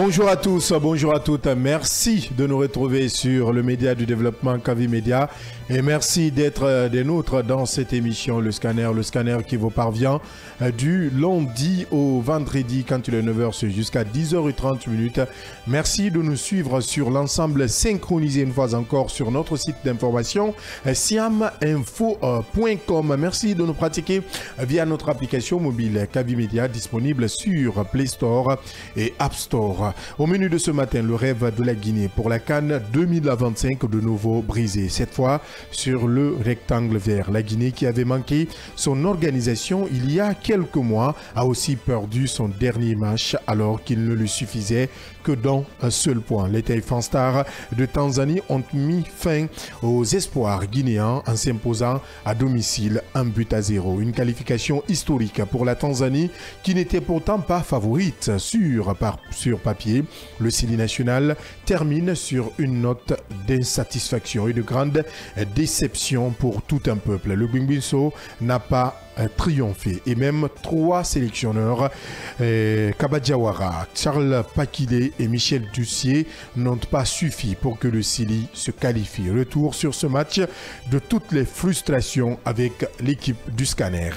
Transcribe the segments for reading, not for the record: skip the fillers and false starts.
Bonjour à tous, bonjour à toutes. Merci de nous retrouver sur le média du développement Kavi Média et merci d'être des nôtres dans cette émission le scanner qui vous parvient du lundi au vendredi quand il est 9h jusqu'à 10h30. Merci de nous suivre sur l'ensemble synchronisé une fois encore sur notre site d'information siaminfo.com. Merci de nous pratiquer via notre application mobile Kavi Média disponible sur Play Store et App Store. Au menu de ce matin, le rêve de la Guinée pour la CAN 2025 de nouveau brisé. Cette fois sur le rectangle vert. La Guinée qui avait manqué son organisation il y a quelques mois a aussi perdu son dernier match alors qu'il ne lui suffisait que dans un seul point. Les Typhon Stars de Tanzanie ont mis fin aux espoirs guinéens en s'imposant à domicile 1-0. Une qualification historique pour la Tanzanie qui n'était pourtant pas favorite sur papier. Le Sili national termine sur une note d'insatisfaction et de grande déception pour tout un peuple. Le Guinguisso n'a pas triomphé et même trois sélectionneurs, Kabadjawara, Charles Pakile et Michel Dussier, n'ont pas suffi pour que le Sili se qualifie. Retour sur ce match de toutes les frustrations avec l'équipe du scanner.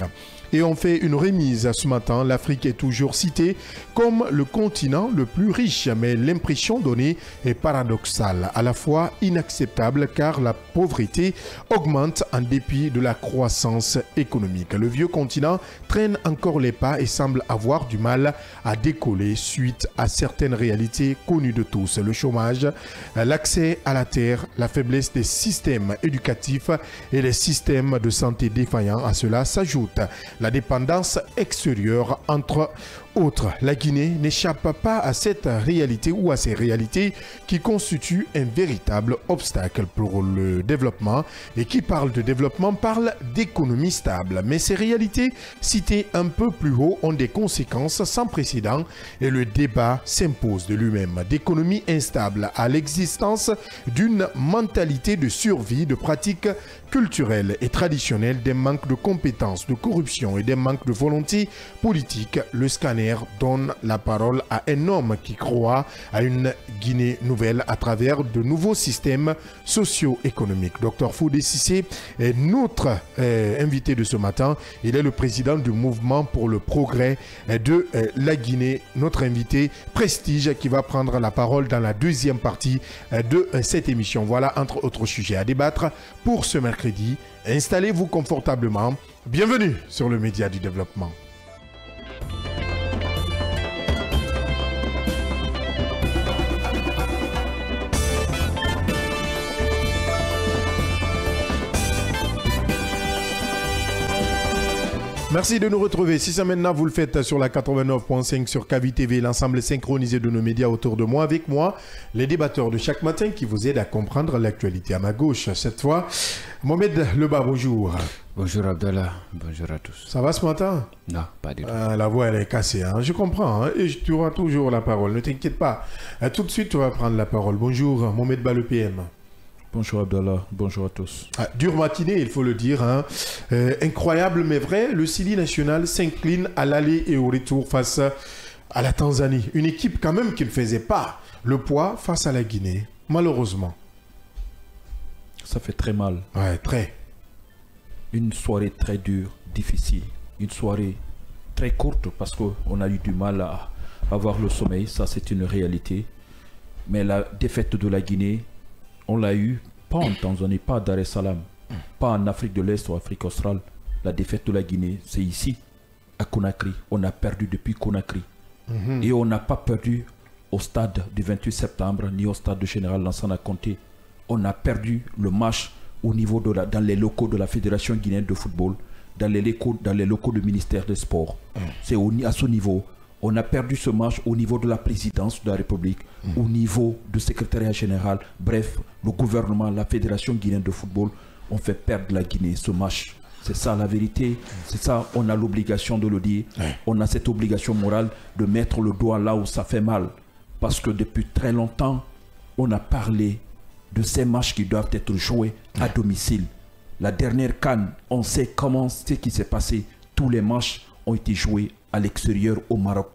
Et on fait une remise ce matin. L'Afrique est toujours citée comme le continent le plus riche, mais l'impression donnée est paradoxale, à la fois inacceptable car la pauvreté augmente en dépit de la croissance économique. Le vieux continent traîne encore les pas et semble avoir du mal à décoller suite à certaines réalités connues de tous. Le chômage, l'accès à la terre, la faiblesse des systèmes éducatifs et les systèmes de santé défaillants. À cela s'ajoute la dépendance extérieure entre autres. La Guinée n'échappe pas à cette réalité ou à ces réalités qui constituent un véritable obstacle pour le développement et qui parle de développement parle d'économie stable. Mais ces réalités citées un peu plus haut ont des conséquences sans précédent et le débat s'impose de lui-même. D'économie instable à l'existence d'une mentalité de survie, de pratiques culturelles et traditionnelles, des manques de compétences, de corruption et des manques de volonté politique. Le scanner donne la parole à un homme qui croit à une Guinée nouvelle à travers de nouveaux systèmes socio-économiques. Dr Foudé Cissé est notre invité de ce matin. Il est le président du mouvement pour le progrès de la Guinée. Notre invité prestige qui va prendre la parole dans la deuxième partie de cette émission. Voilà entre autres sujets à débattre pour ce mercredi. Installez-vous confortablement. Bienvenue sur le média du développement. Merci de nous retrouver. Si ça maintenant vous le faites sur la 89.5 sur Kavi TV, l'ensemble synchronisé de nos médias autour de moi, avec moi, les débatteurs de chaque matin qui vous aident à comprendre l'actualité. À ma gauche, cette fois, Mohamed Leba, bonjour. Bonjour Abdallah, bonjour à tous. Ça va ce matin? Non, pas du tout. La voix elle est cassée, hein. Je comprends, hein. Et tu auras toujours la parole, ne t'inquiète pas. Tout de suite tu vas prendre la parole. Bonjour Mohamed Ba, le PM. Bonjour Abdallah, bonjour à tous. Dure matinée, il faut le dire. Hein. Incroyable mais vrai, le Sili national s'incline à l'aller et au retour face à la Tanzanie. Une équipe quand même qui ne faisait pas le poids face à la Guinée, malheureusement. Ça fait très mal. Ouais, très. Une soirée très dure, difficile. Une soirée très courte parce qu'on a eu du mal à avoir le sommeil, ça c'est une réalité. Mais la défaite de la Guinée, on l'a eu, pas en Tanzanie, pas à Dar es Salaam, pas en Afrique de l'Est ou Afrique australe. La défaite de la Guinée, c'est ici, à Conakry. On a perdu depuis Conakry. Et on n'a pas perdu au stade du 28 septembre, ni au stade de Général Lansana Conté. On a perdu le match au niveau dans les locaux de la Fédération guinéenne de football, dans les locaux du ministère des Sports. C'est à ce niveau. On a perdu ce match au niveau de la présidence de la République, au niveau du secrétariat général. Bref, le gouvernement, la Fédération guinéenne de football ont fait perdre la Guinée ce match. C'est ça la vérité. C'est ça, on a l'obligation de le dire. On a cette obligation morale de mettre le doigt là où ça fait mal. Parce que depuis très longtemps, on a parlé de ces matchs qui doivent être joués à domicile. La dernière CAN, on sait comment ce qui s'est passé. Tous les matchs ont été joués à l'extérieur au Maroc.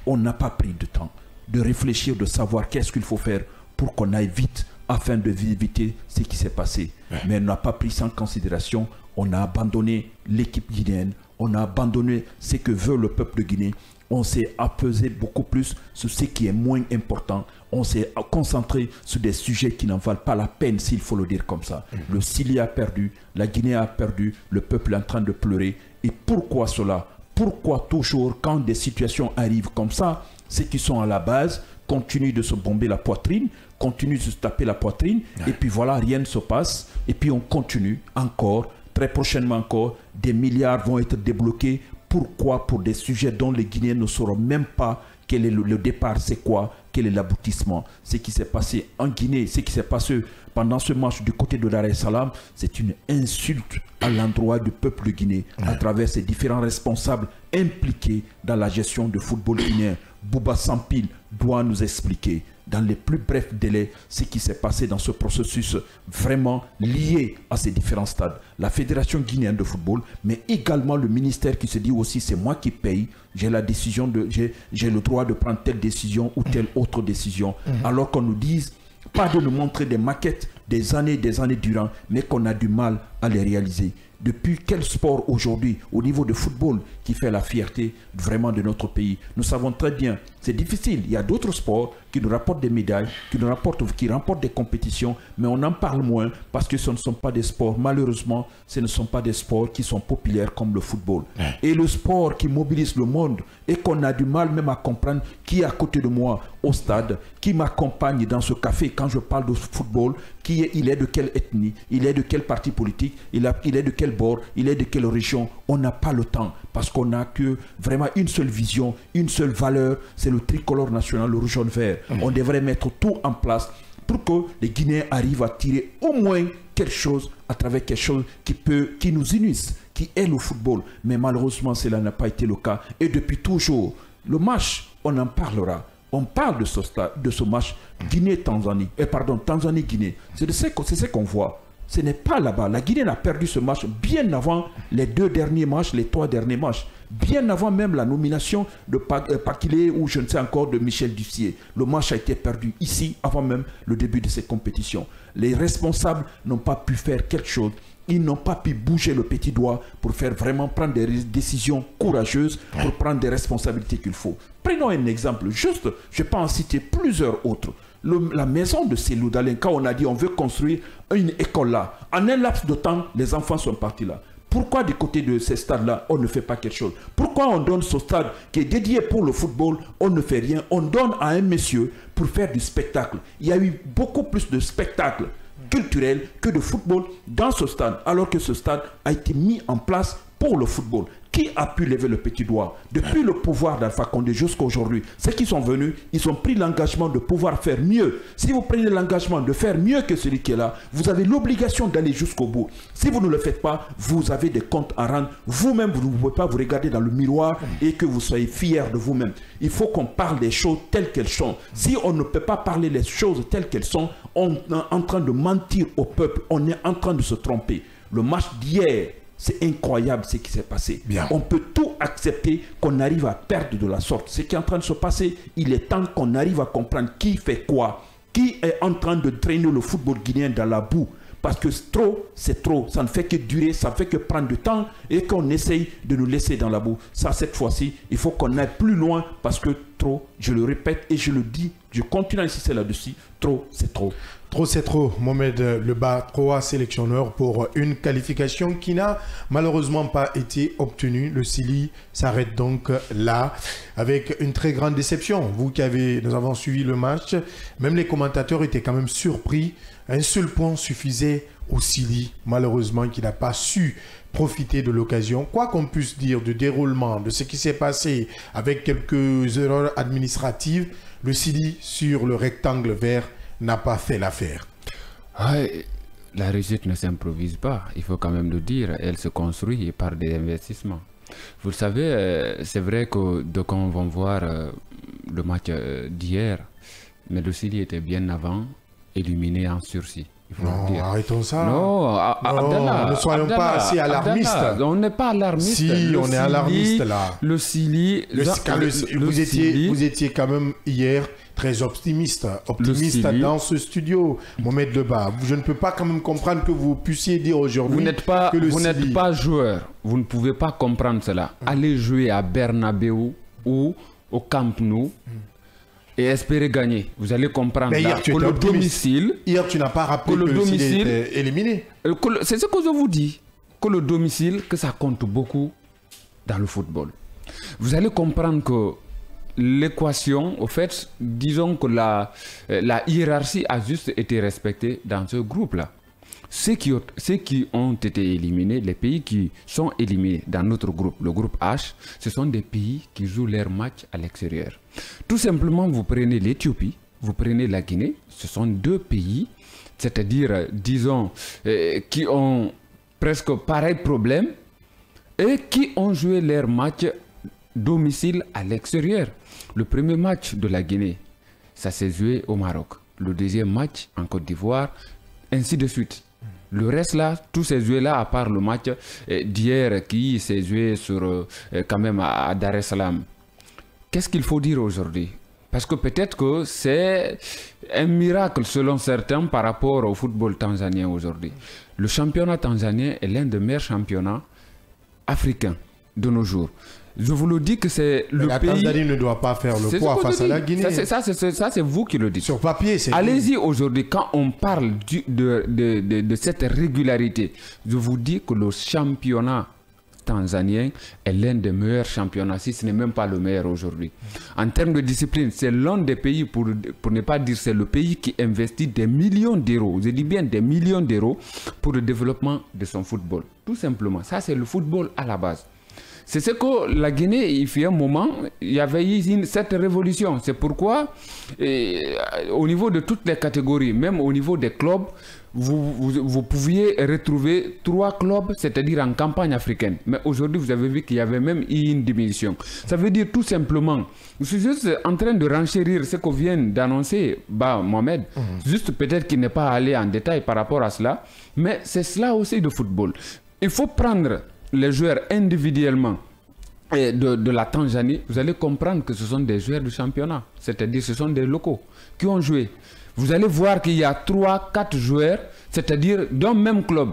On n'a pas pris de temps. de réfléchir, de savoir qu'est-ce qu'il faut faire pour qu'on aille vite afin d'éviter ce qui s'est passé. Mais on n'a pas pris ça en considération. On a abandonné l'équipe guinéenne. On a abandonné ce que veut le peuple de Guinée. On s'est apaisé beaucoup plus sur ce qui est moins important. On s'est concentré sur des sujets qui n'en valent pas la peine, s'il faut le dire comme ça. Le Sili a perdu, la Guinée a perdu, le peuple est en train de pleurer. Et pourquoi cela? Pourquoi toujours, quand des situations arrivent comme ça, ceux qui sont à la base continuent de se bomber la poitrine, continuent de se taper la poitrine, et puis voilà, rien ne se passe. Et puis on continue encore, très prochainement encore, des milliards vont être débloqués. Pourquoi? Pour des sujets dont les Guinéens ne sauront même pas quel est le départ, c'est quoi, quel est l'aboutissement. Ce qui s'est passé en Guinée, ce qui s'est passé pendant ce match du côté de Dar es Salaam, c'est une insulte à l'endroit du peuple de Guinée à travers ces différents responsables impliqués dans la gestion du football guinéen. Bouba Sampil doit nous expliquer dans les plus brefs délais ce qui s'est passé dans ce processus vraiment lié à ces différents stades. La Fédération guinéenne de football, mais également le ministère qui se dit aussi c'est moi qui paye, j'ai la décision j'ai le droit de prendre telle décision ou telle autre décision, alors qu'on nous dise pas de nous montrer des maquettes des années durant, mais qu'on a du mal à les réaliser. Depuis quel sport aujourd'hui, au niveau de football, qui fait la fierté vraiment de notre pays? Nous savons très bien, c'est difficile. Il y a d'autres sports qui nous rapportent des médailles, qui remportent des compétitions, mais on en parle moins parce que ce ne sont pas des sports, malheureusement, ce ne sont pas des sports qui sont populaires comme le football. Et le sport qui mobilise le monde et qu'on a du mal même à comprendre qui est à côté de moi au stade, qui m'accompagne dans ce café quand je parle de football, il est de quelle ethnie, il est de quel parti politique, il est de quel bord, il est de quelle région. On n'a pas le temps parce qu'on n'a que vraiment une seule vision, une seule valeur, c'est le tricolore national, le rouge, jaune, vert. On devrait mettre tout en place pour que les Guinéens arrivent à tirer au moins quelque chose à travers quelque chose qui nous unisse, qui est le football. Mais malheureusement, cela n'a pas été le cas. Et depuis toujours, le match, on en parlera. On parle de ce match Guinée-Tanzanie. Tanzanie-Guinée. C'est ce qu'on voit. Ce n'est pas là-bas. La Guinée a perdu ce match bien avant les 2 derniers matchs, les 3 derniers matchs. Bien avant même la nomination de Pakile ou je ne sais encore de Michel Ducier. Le match a été perdu ici avant même le début de ces compétitions. Les responsables n'ont pas pu faire quelque chose. Ils n'ont pas pu bouger le petit doigt pour vraiment prendre des décisions courageuses, pour prendre des responsabilités qu'il faut. Prenons un exemple, juste, je peux en citer plusieurs autres. La maison de Selou Dalen, quand on a dit on veut construire une école là, en un laps de temps, les enfants sont partis là. Pourquoi du côté de ces stades-là, on ne fait pas quelque chose? Pourquoi on donne ce stade qui est dédié pour le football, on ne fait rien? On donne à un monsieur pour faire du spectacle. Il y a eu beaucoup plus de spectacles culturels que de football dans ce stade, alors que ce stade a été mis en place pour le football. Qui a pu lever le petit doigt? Depuis le pouvoir d'Alpha Condé jusqu'à aujourd'hui, ceux qui sont venus, ils ont pris l'engagement de pouvoir faire mieux. Si vous prenez l'engagement de faire mieux que celui qui est là, vous avez l'obligation d'aller jusqu'au bout. Si vous ne le faites pas, vous avez des comptes à rendre. Vous-même, vous ne pouvez pas vous regarder dans le miroir et que vous soyez fiers de vous-même. Il faut qu'on parle des choses telles qu'elles sont. Si on ne peut pas parler les choses telles qu'elles sont, on est en train de mentir au peuple. On est en train de se tromper. Le match d'hier, c'est incroyable ce qui s'est passé. Bien. On peut tout accepter qu'on arrive à perdre de la sorte. Ce qui est en train de se passer, il est temps qu'on arrive à comprendre qui fait quoi, qui est en train de traîner le football guinéen dans la boue. Parce que trop, c'est trop. Ça ne fait que durer, ça ne fait que prendre du temps et qu'on essaye de nous laisser dans la boue. Ça, cette fois-ci, il faut qu'on aille plus loin parce que trop, je le répète et je le dis, je continue à insister là-dessus, trop, c'est trop. Trop, c'est trop. Mohamed Leba, 3 sélectionneurs pour une qualification qui n'a malheureusement pas été obtenue. Le Sili s'arrête donc là avec une très grande déception. Nous avons suivi le match, même les commentateurs étaient quand même surpris. Un seul point suffisait au Sili, malheureusement, qui n'a pas su profiter de l'occasion. Quoi qu'on puisse dire du déroulement, de ce qui s'est passé avec quelques erreurs administratives, le Sili sur le rectangle vert n'a pas fait l'affaire. La réussite ne s'improvise pas, il faut quand même le dire. Elle se construit par des investissements. Vous le savez, c'est vrai que d'aucuns vont voir le match d'hier, mais le Sili était bien avant éliminé en sursis. Non, arrêtons ça. Non, Abdallah, ne soyons pas assez alarmistes. On n'est pas alarmiste. Si, on est alarmiste là. Le Sili... Vous étiez quand même hier très optimiste dans ce studio, Mohamed Leba. Je ne peux pas quand même comprendre que vous puissiez dire aujourd'hui vous n'êtes pas joueur. Vous ne pouvez pas comprendre cela. Allez jouer à Bernabeu ou au Camp Nou et espérer gagner. Vous allez comprendre là, que le domicile... Hier, tu n'as pas rappelé que le domicile était éliminé. C'est ce que je vous dis. Que le domicile, que ça compte beaucoup dans le football. Vous allez comprendre que l'équation, au fait, disons que la hiérarchie a juste été respectée dans ce groupe-là. Ceux qui ont été éliminés, les pays qui sont éliminés dans notre groupe, le groupe H, ce sont des pays qui jouent leurs matchs à l'extérieur. Tout simplement, vous prenez l'Éthiopie, vous prenez la Guinée, ce sont deux pays, c'est-à-dire, disons, qui ont presque pareil problème et qui ont joué leurs matchs domicile à l'extérieur. Le premier match de la Guinée, ça s'est joué au Maroc. Le deuxième match en Côte d'Ivoire, ainsi de suite. Le reste là, tous ces joués là, à part le match d'hier qui s'est joué sur, quand même à Dar es Salaam. Qu'est-ce qu'il faut dire aujourd'hui? Parce que peut-être que c'est un miracle selon certains par rapport au football tanzanien aujourd'hui. Le championnat tanzanien est l'un des meilleurs championnats africains de nos jours. Je vous le dis que c'est le pays... La Tanzanie ne doit pas faire le poids face à la Guinée. Ça, c'est vous qui le dites. Sur papier, c'est... Allez-y aujourd'hui, quand on parle de cette régularité, je vous dis que le championnat tanzanien est l'un des meilleurs championnats, si ce n'est même pas le meilleur aujourd'hui. En termes de discipline, c'est l'un des pays, pour ne pas dire c'est le pays qui investit des millions d'euros, je dis bien des millions d'euros, pour le développement de son football. Tout simplement, ça c'est le football à la base. C'est ce que la Guinée, il y a un moment, il y avait eu cette révolution. C'est pourquoi, au niveau de toutes les catégories, même au niveau des clubs, vous pouviez retrouver 3 clubs, c'est-à-dire en campagne africaine. Mais aujourd'hui, vous avez vu qu'il y avait même eu une diminution. Ça veut dire tout simplement, je suis juste en train de renchérir ce que vient d'annoncer Mohamed. Juste peut-être qu'il n'est pas allé en détail par rapport à cela, mais c'est cela aussi de football. Il faut prendre les joueurs individuellement de la Tanzanie, vous allez comprendre que ce sont des joueurs du championnat. C'est-à-dire ce sont des locaux qui ont joué. Vous allez voir qu'il y a 3-4 joueurs, c'est-à-dire d'un même club.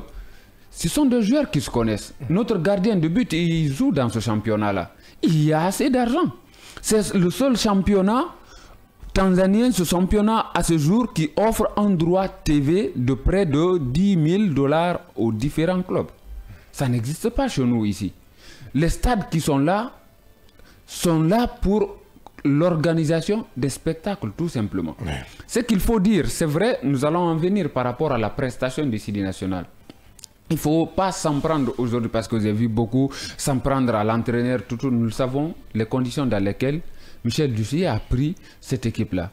Ce sont des joueurs qui se connaissent. Notre gardien de but, il joue dans ce championnat-là. Il y a assez d'argent. C'est le seul championnat tanzanien, ce championnat à ce jour, qui offre un droit TV de près de $10 000 aux différents clubs. Ça n'existe pas chez nous ici. Les stades qui sont là pour l'organisation des spectacles, tout simplement. Ouais. Ce qu'il faut dire, c'est vrai, nous allons en venir par rapport à la prestation du Sidi National. Il ne faut pas s'en prendre aujourd'hui, parce que j'ai vu beaucoup s'en prendre à l'entraîneur. Nous le savons, les conditions dans lesquelles Michel Dussi a pris cette équipe-là.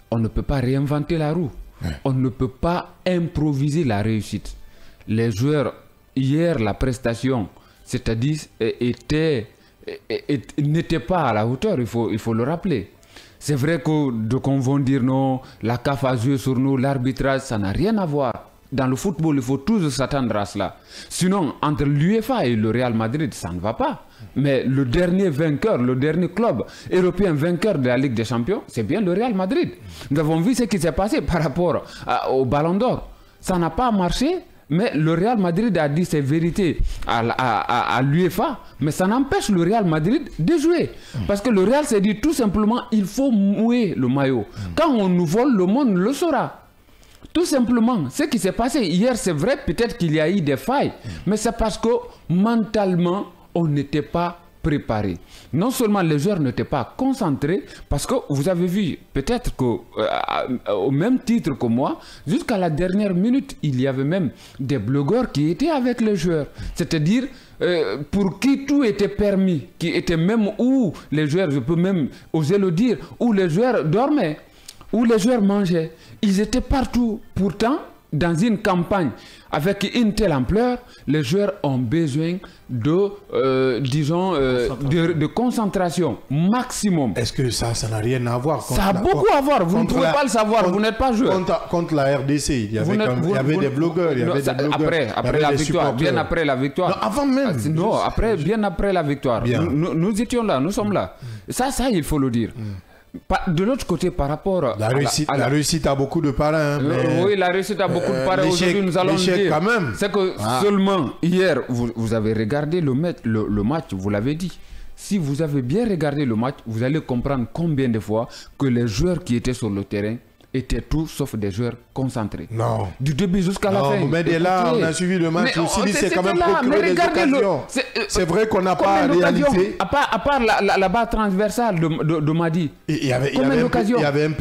On ne peut pas réinventer la roue. Ouais. On ne peut pas improviser la réussite. Les joueurs... Hier, la prestation, c'est-à-dire, n'était pas à la hauteur, il faut le rappeler. C'est vrai qu'on va dire non, la CAF a joué sur nous, l'arbitrage, ça n'a rien à voir. Dans le football, il faut toujours s'attendre à cela. Sinon, entre l'UEFA et le Real Madrid, ça ne va pas. Mais le dernier vainqueur, le dernier club européen vainqueur de la Ligue des Champions, c'est bien le Real Madrid. Nous avons vu ce qui s'est passé par rapport au Ballon d'Or. Ça n'a pas marché. Mais le Real Madrid a dit ses vérités à l'UEFA, mais ça n'empêche le Real Madrid de jouer. Parce que le Real s'est dit tout simplement, il faut mouiller le maillot. Quand on nous vole, le monde le saura. Tout simplement, ce qui s'est passé hier, c'est vrai, peut-être qu'il y a eu des failles, mais c'est parce que mentalement, on n'était pas préparé. Non seulement les joueurs n'étaient pas concentrés, parce que vous avez vu, peut-être qu'au même titre que moi, jusqu'à la dernière minute, il y avait même des blogueurs qui étaient avec les joueurs. C'est-à-dire, pour qui tout était permis, qui était même où les joueurs, je peux même oser le dire, où les joueurs dormaient, où les joueurs mangeaient. Ils étaient partout. Pourtant, dans une campagne avec une telle ampleur, les joueurs ont besoin de, disons, de concentration maximum. Est-ce que ça n'a rien à voir? Ça a beaucoup à voir. Vous ne pouvez pas le savoir. Vous n'êtes pas joueur. Contre la RDC, il y avait des blogueurs. Après la victoire, bien après la victoire. Non, avant même. Non, bien après la victoire. Nous étions là, nous sommes là. Ça, il faut le dire. De l'autre côté, par rapport la réussite a beaucoup de parrains. Oui, la réussite a beaucoup de parrains. Aujourd'hui, nous allons dire. C'est que seulement hier, vous avez regardé le match, vous l'avez dit. Si vous avez bien regardé le match, vous allez comprendre combien de fois que les joueurs qui étaient sur le terrain étaient tous sauf des joueurs concentrés. Non. Du début jusqu'à la fin. Mais dès là, on a suivi le match. Aussi, c'est quand même procuré des occasions. C'est vrai qu'on n'a pas réalisé. À part la barre transversale de Madi. Il y avait un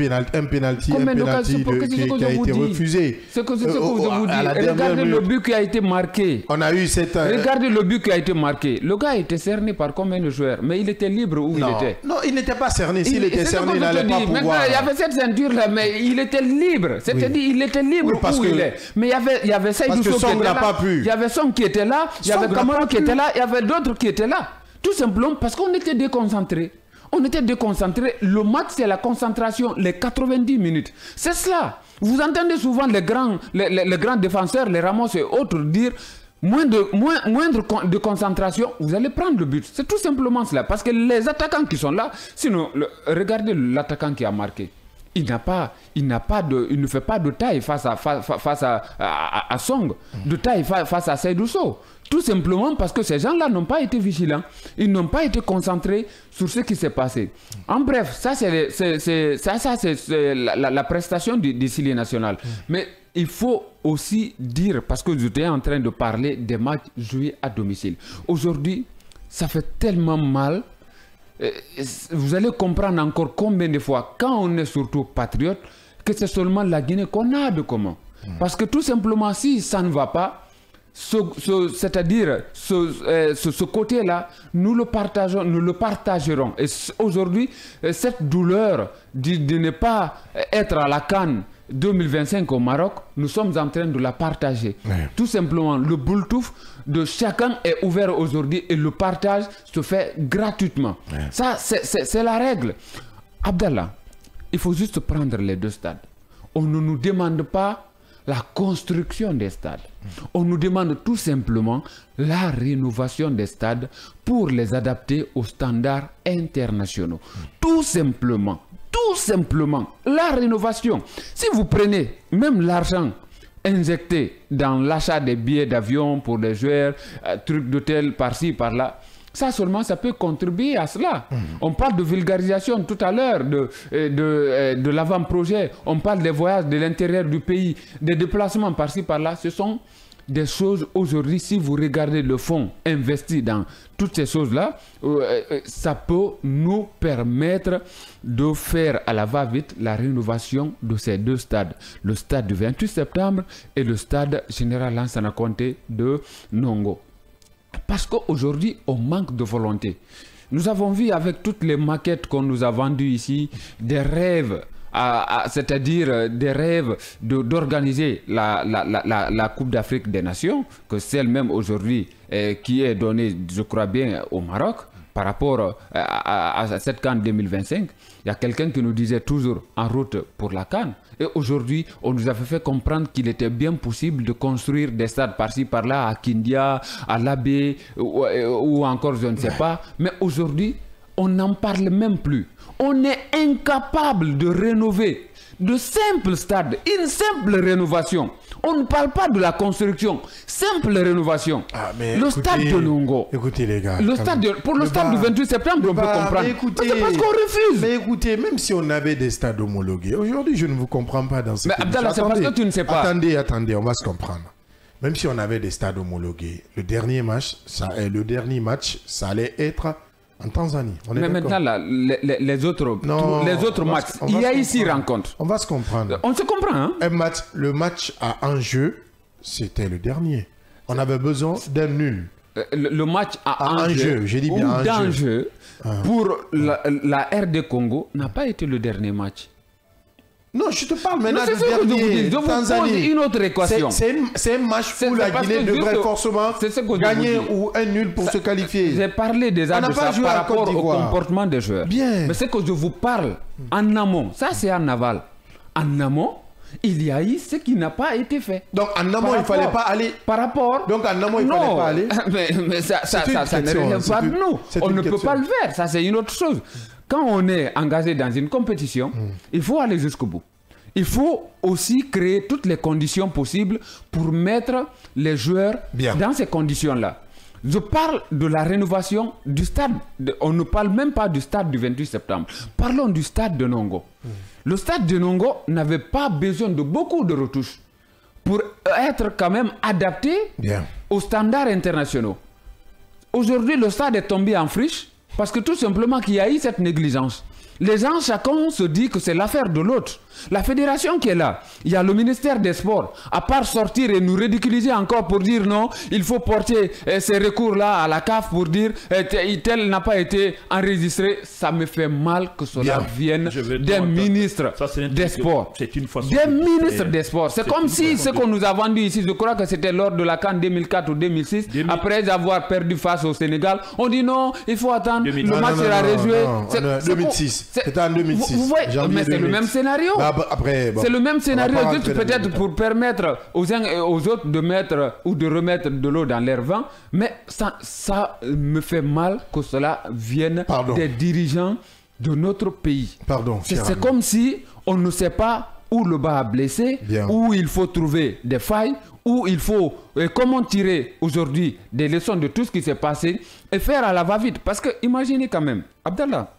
penalty qui a été refusé. C'est ce que je vous dis. Regardez le but qui a été marqué. On a eu cette... Regardez le but qui a été marqué. Le gars était cerné par combien de joueurs? Mais il était libre où il était. Non, il n'était pas cerné. S'il était cerné, il n'allait pas pouvoir... Il y avait cette ceinture-là, mais il était libre. C'est-à-dire, il était libre où il est. Mais il y avait Seydou Sow qui était là. Il y avait Song qui était là. Il y avait Kamara qui était là. Il y avait d'autres qui étaient là. Tout simplement parce qu'on était déconcentrés. On était déconcentrés. Le match, c'est la concentration, les 90 minutes. C'est cela. Vous entendez souvent les grands défenseurs, les Ramos et autres dire moindre de concentration, vous allez prendre le but. C'est tout simplement cela. Parce que les attaquants qui sont là, sinon, regardez l'attaquant qui a marqué. Il ne fait pas de taille face à Song, de taille face à Seydou Sow. Tout simplement parce que ces gens-là n'ont pas été vigilants. Ils n'ont pas été concentrés sur ce qui s'est passé. En bref, ça c'est la prestation du Sili national. Mais il faut aussi dire, parce que j'étais en train de parler des matchs joués à domicile. Aujourd'hui, ça fait tellement mal. Vous allez comprendre encore combien de fois, quand on est surtout patriote, que c'est seulement la Guinée qu'on a de commun. Parce que tout simplement, si ça ne va pas, c'est-à-dire ce côté-là, nous le partagerons. Et aujourd'hui, cette douleur de ne pas être à la CAN 2025 au Maroc, nous sommes en train de la partager. Tout simplement, le bouletouf de chacun est ouvert aujourd'hui et le partage se fait gratuitement. Ça, c'est la règle. Abdallah, il faut juste prendre les deux stades. On ne nous demande pas la construction des stades. On nous demande tout simplement la rénovation des stades pour les adapter aux standards internationaux. Tout simplement. Tout simplement, la rénovation. Si vous prenez même l'argent injecté dans l'achat des billets d'avion pour les joueurs, trucs d'hôtel par-ci, par-là, ça seulement, ça peut contribuer à cela. On parle de vulgarisation tout à l'heure, de l'avant-projet. On parle des voyages de l'intérieur du pays, des déplacements par-ci, par-là. Ce sont des choses aujourd'hui, si vous regardez le fonds investi dans toutes ces choses-là, ça peut nous permettre de faire à la va-vite la rénovation de ces deux stades. Le stade du 28 septembre et le stade général Lansana Conté de Nongo. Parce qu'aujourd'hui, on manque de volonté. Nous avons vu avec toutes les maquettes qu'on nous a vendues ici, des rêves, c'est-à-dire des rêves d'organiser la Coupe d'Afrique des Nations, que celle même aujourd'hui qui est donnée, je crois bien, au Maroc, par rapport à cette CAN 2025. Il y a quelqu'un qui nous disait toujours en route pour la CAN. Et aujourd'hui, on nous avait fait comprendre qu'il était bien possible de construire des stades par-ci, par-là, à Kindia, à Labé, ou encore je ne sais pas. Mais aujourd'hui, on n'en parle même plus. On est incapable de rénover de simples stades, une simple rénovation. On ne parle pas de la construction, simple rénovation. Le stade de Nongo. Écoutez les gars. Pour le stade du 28 septembre, on peut comprendre. C'est parce qu'on refuse. Mais écoutez, même si on avait des stades homologués, aujourd'hui je ne vous comprends pas dans cette émission. Mais Abdallah, c'est parce que tu ne sais pas. Attendez, on va se comprendre. Même si on avait des stades homologués, le dernier match, ça allait être en Tanzanie. Mais maintenant, là, les autres matchs, il y a ici rencontre. On va se comprendre. On se comprend, hein? Le match à enjeu, c'était le dernier. On avait besoin d'un nul. Le match à enjeu, je dis bien d'enjeu, pour la RD Congo n'a pas été le dernier match. Non, je te parle maintenant c'est du ce que je vous dernier, dis. Je vous pose Tanzanie. une autre équation. C'est un match où la Guinée devrait forcément gagner ou un nul pour se qualifier. J'ai parlé déjà de ça par rapport au comportement des joueurs. Bien. Mais c'est que je vous parle en amont. Ça, c'est en aval. En amont, il y a eu ce qui n'a pas été fait. Donc en amont, il ne fallait pas aller. Par rapport. Donc en amont, il ne fallait pas aller. Mais ça ne relève pas de nous. On ne peut pas le faire. Ça, c'est une autre chose. Quand on est engagé dans une compétition, il faut aller jusqu'au bout. Il faut aussi créer toutes les conditions possibles pour mettre les joueurs dans ces conditions-là. Je parle de la rénovation du stade. On ne parle même pas du stade du 28 septembre. Parlons du stade de Nongo. Le stade de Nongo n'avait pas besoin de beaucoup de retouches pour être quand même adapté aux standards internationaux. Aujourd'hui, le stade est tombé en friche parce que tout simplement qu'il y a eu cette négligence. Les gens, chacun se dit que c'est l'affaire de l'autre. La fédération qui est là, il y a le ministère des Sports. À part sortir et nous ridiculiser encore pour dire non, il faut porter ces recours-là à la CAF pour dire tel n'a pas été enregistré. Ça me fait mal que cela vienne des ministres des Sports. Des ministres des Sports. C'est comme si ce qu'on nous a vendu ici, je crois que c'était lors de la CAN 2004 ou 2006, après avoir perdu face au Sénégal, on dit non, il faut attendre, le match sera rejoué. 2006. C'était en 2006. Vous voyez, mais c'est le même scénario. C'est le même scénario, juste peut-être pour permettre aux uns et aux autres de mettre ou de remettre de l'eau dans leur vin. Mais ça me fait mal que cela vienne des dirigeants de notre pays. C'est comme si on ne sait pas où le bas a blessé, où il faut trouver des failles, où il faut comment tirer aujourd'hui des leçons de tout ce qui s'est passé et faire à la va-vite. Parce que imaginez quand même, Abdallah,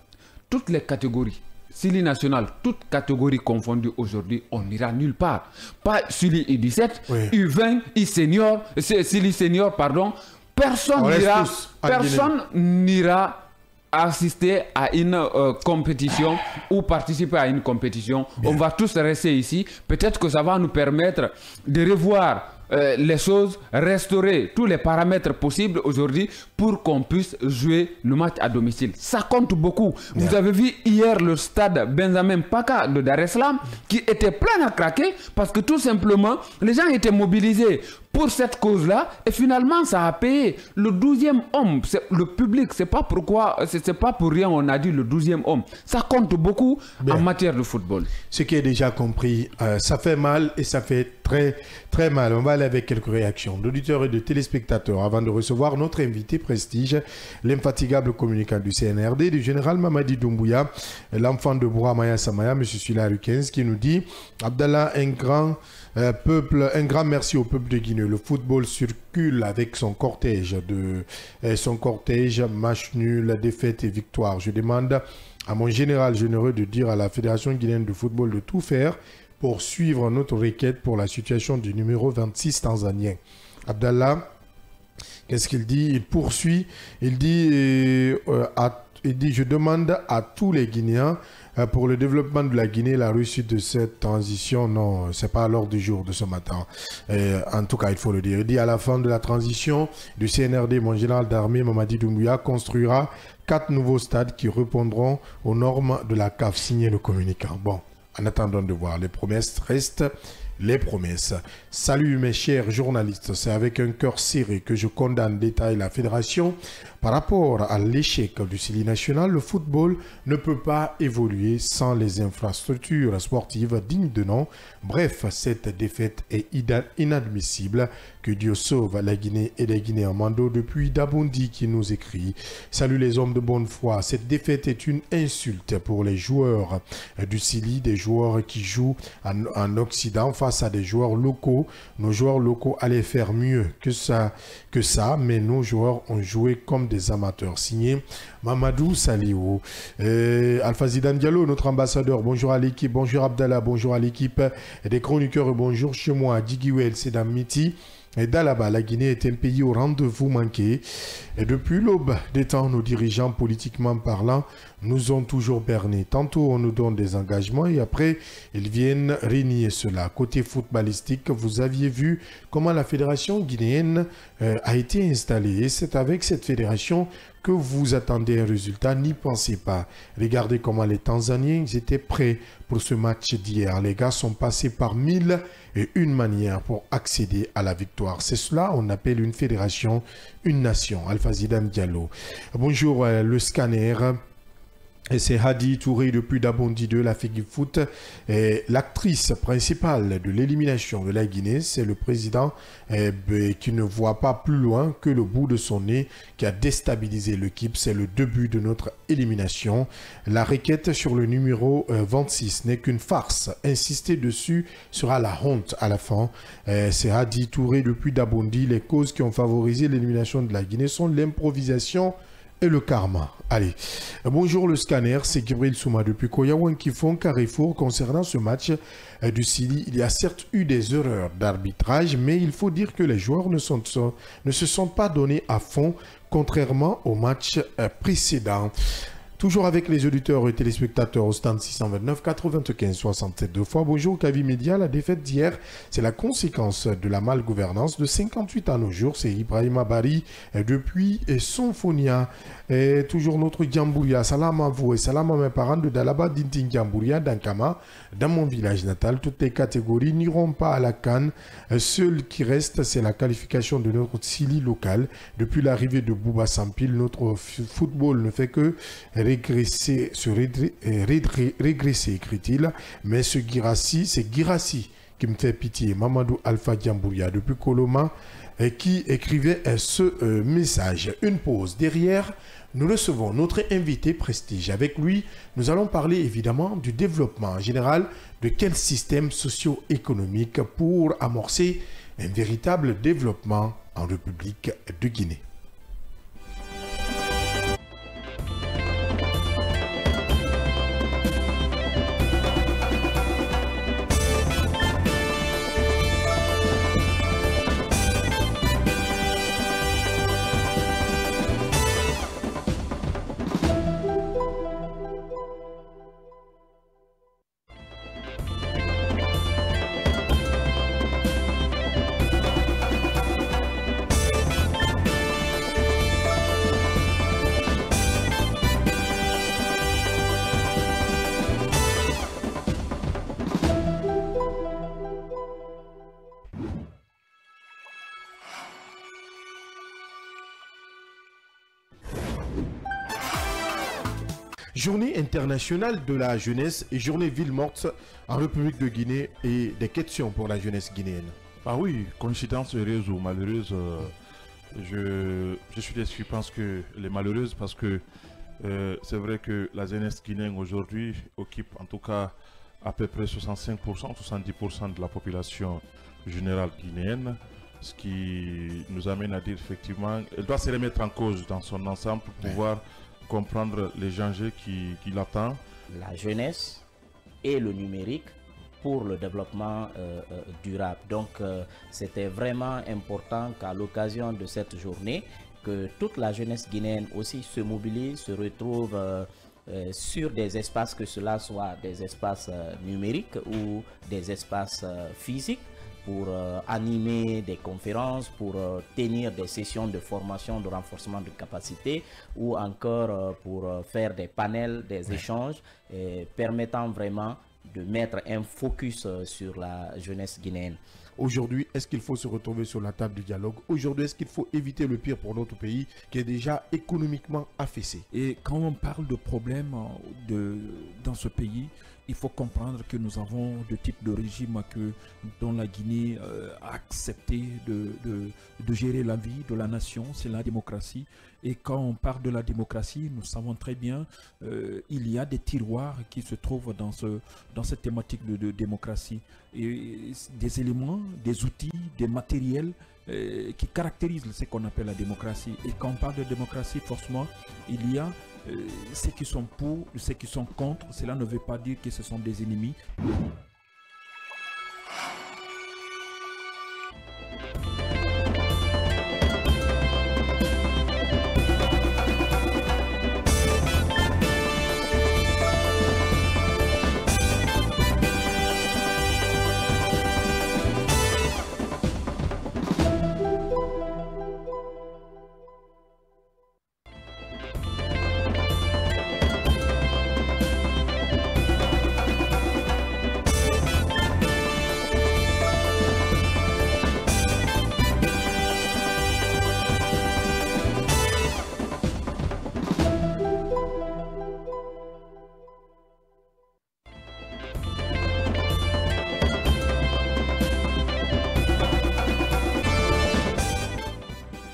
toutes les catégories, Sili national, toutes catégories confondues aujourd'hui, on n'ira nulle part. Pas Sili U17, U20, I-Senior, Sili Senior, pardon. Personne n'ira assister à une compétition ou participer à une compétition. On va tous rester ici. Peut-être que ça va nous permettre de revoir les choses, restaurer tous les paramètres possibles aujourd'hui pour qu'on puisse jouer le match à domicile. Ça compte beaucoup. Vous avez vu hier le stade Benjamin Paka de Dar es Salaam qui était plein à craquer parce que tout simplement les gens étaient mobilisés pour cette cause-là et finalement ça a payé. Le 12e homme, le public, c'est pas pour rien on a dit le 12e homme. Ça compte beaucoup en matière de football. Ce qui est déjà compris, ça fait mal et ça fait très mal. On va aller avec quelques réactions d'auditeurs et de téléspectateurs avant de recevoir notre invité prestige, l'infatigable communicant du CNRD, du général Mamadi Doumbouya, l'enfant de Bourama Samaya, M. Sula Rukens, qui nous dit Abdallah, un grand merci au peuple de Guinée. Le football circule avec son cortège match nul, défaite et victoire. Je demande à mon général généreux de dire à la Fédération guinéenne de football de tout faire pour suivre notre requête pour la situation du numéro 26 tanzanien. Abdallah, qu'est-ce qu'il dit? Il poursuit, il dit, je demande à tous les Guinéens pour le développement de la Guinée, la réussite de cette transition, non, c'est pas à l'ordre du jour de ce matin. En tout cas, il faut le dire. Il dit à la fin de la transition du CNRD, mon général d'armée, Mamadi Doumbouya, construira 4 nouveaux stades qui répondront aux normes de la CAF, signé le communicant. Bon. En attendant de voir, les promesses restent les promesses. Salut mes chers journalistes, c'est avec un cœur serré que je condamne l'État et la Fédération. Par rapport à l'échec du Sili national, le football ne peut pas évoluer sans les infrastructures sportives dignes de nom. Bref, cette défaite est inadmissible. Que Dieu sauve la Guinée et les Guinéens. Mando depuis Dabondi qui nous écrit. Salut les hommes de bonne foi. Cette défaite est une insulte pour les joueurs du Sili, des joueurs qui jouent en Occident face à des joueurs locaux. Nos joueurs locaux allaient faire mieux que ça, mais nos joueurs ont joué comme des amateurs. Signé Mamadou Saliou. Alpha Zidane Diallo, notre ambassadeur. Bonjour à l'équipe. Bonjour Abdallah. Bonjour à l'équipe des chroniqueurs. Bonjour chez moi. Diguiwel Sedam Miti. d'Alaba. La Guinée est un pays au rendez-vous manqué. Et depuis l'aube des temps, nos dirigeants, politiquement parlant, nous ont toujours bernés. Tantôt, on nous donne des engagements et après, ils viennent renier cela. Côté footballistique, vous aviez vu comment la fédération guinéenne a été installée. Et c'est avec cette fédération que vous attendez un résultat, n'y pensez pas. Regardez comment les Tanzaniens étaient prêts pour ce match d'hier. Les gars sont passés par 1001 manières pour accéder à la victoire. C'est cela on appelle une fédération, une nation. Alpha Zidane Diallo. Bonjour, le scanner. Et c'est Hadi Touré depuis Dabondi 2, la Figui Foot. L'actrice principale de l'élimination de la Guinée, c'est le président qui ne voit pas plus loin que le bout de son nez, qui a déstabilisé l'équipe. C'est le début de notre élimination. La requête sur le numéro 26 n'est qu'une farce. Insister dessus sera la honte à la fin. C'est Hadi Touré depuis Dabondi. Les causes qui ont favorisé l'élimination de la Guinée sont l'improvisation et le karma. Allez, bonjour le scanner, c'est Gibril Souma depuis Koyawan qui font Carrefour. Concernant ce match du Sili, il y a certes eu des erreurs d'arbitrage, mais il faut dire que les joueurs ne se sont pas donnés à fond, contrairement au match précédent. Toujours avec les auditeurs et téléspectateurs au stand 629 95 67 deux fois. Bonjour Kavi Média, la défaite d'hier, c'est la conséquence de la malgouvernance de 58 à nos jours. C'est Ibrahima Bari depuis Sonfonia. Et toujours notre Djambouria. Salam à vous et salam à mes parents de Dalaba, Dinting Djambouria, d'Ankama, dans mon village natal. Toutes les catégories n'iront pas à la CAN. Seul qui reste, c'est la qualification de notre Sili local. Depuis l'arrivée de Bouba Sampil, notre football ne fait que régresser, régresser, écrit-il. Mais ce Girassi, c'est Girassi qui me fait pitié. Mamadou Alpha Djambouria depuis Koloma, qui écrivait ce message. Une pause. Derrière, nous recevons notre invité prestige. Avec lui, nous allons parler évidemment du développement en général, de quel système socio-économique pour amorcer un véritable développement en République de Guinée. Journée internationale de la jeunesse et journée ville morte en République de Guinée et des questions pour la jeunesse guinéenne. Ah oui, coïncidence heureuse ou malheureuse, je suis déçu, je pense qu'elle est malheureuse parce que c'est vrai que la jeunesse guinéenne aujourd'hui occupe en tout cas à peu près 65%, 70% de la population générale guinéenne, ce qui nous amène à dire effectivement, elle doit se remettre en cause dans son ensemble pour pouvoir comprendre les enjeux qui l'attendent. La jeunesse et le numérique pour le développement durable. Donc c'était vraiment important qu'à l'occasion de cette journée, que toute la jeunesse guinéenne aussi se mobilise, se retrouve sur des espaces, que cela soit des espaces numériques ou des espaces physiques, pour animer des conférences, pour tenir des sessions de formation, de renforcement de capacité, ou encore pour faire des panels, des échanges, permettant vraiment de mettre un focus sur la jeunesse guinéenne. Aujourd'hui, est-ce qu'il faut se retrouver sur la table du dialogue? Aujourd'hui, est-ce qu'il faut éviter le pire pour notre pays qui est déjà économiquement affaissé? Et quand on parle de problèmes dans ce pays, il faut comprendre que nous avons deux types de régimes dont la Guinée a accepté de gérer la vie de la nation, c'est la démocratie. Et quand on parle de la démocratie, nous savons très bien il y a des tiroirs qui se trouvent dans cette thématique de démocratie. Et des éléments, des outils, des matériels qui caractérisent ce qu'on appelle la démocratie. Et quand on parle de démocratie, forcément, il y a ceux qui sont pour, ceux qui sont contre. Cela ne veut pas dire que ce sont des ennemis.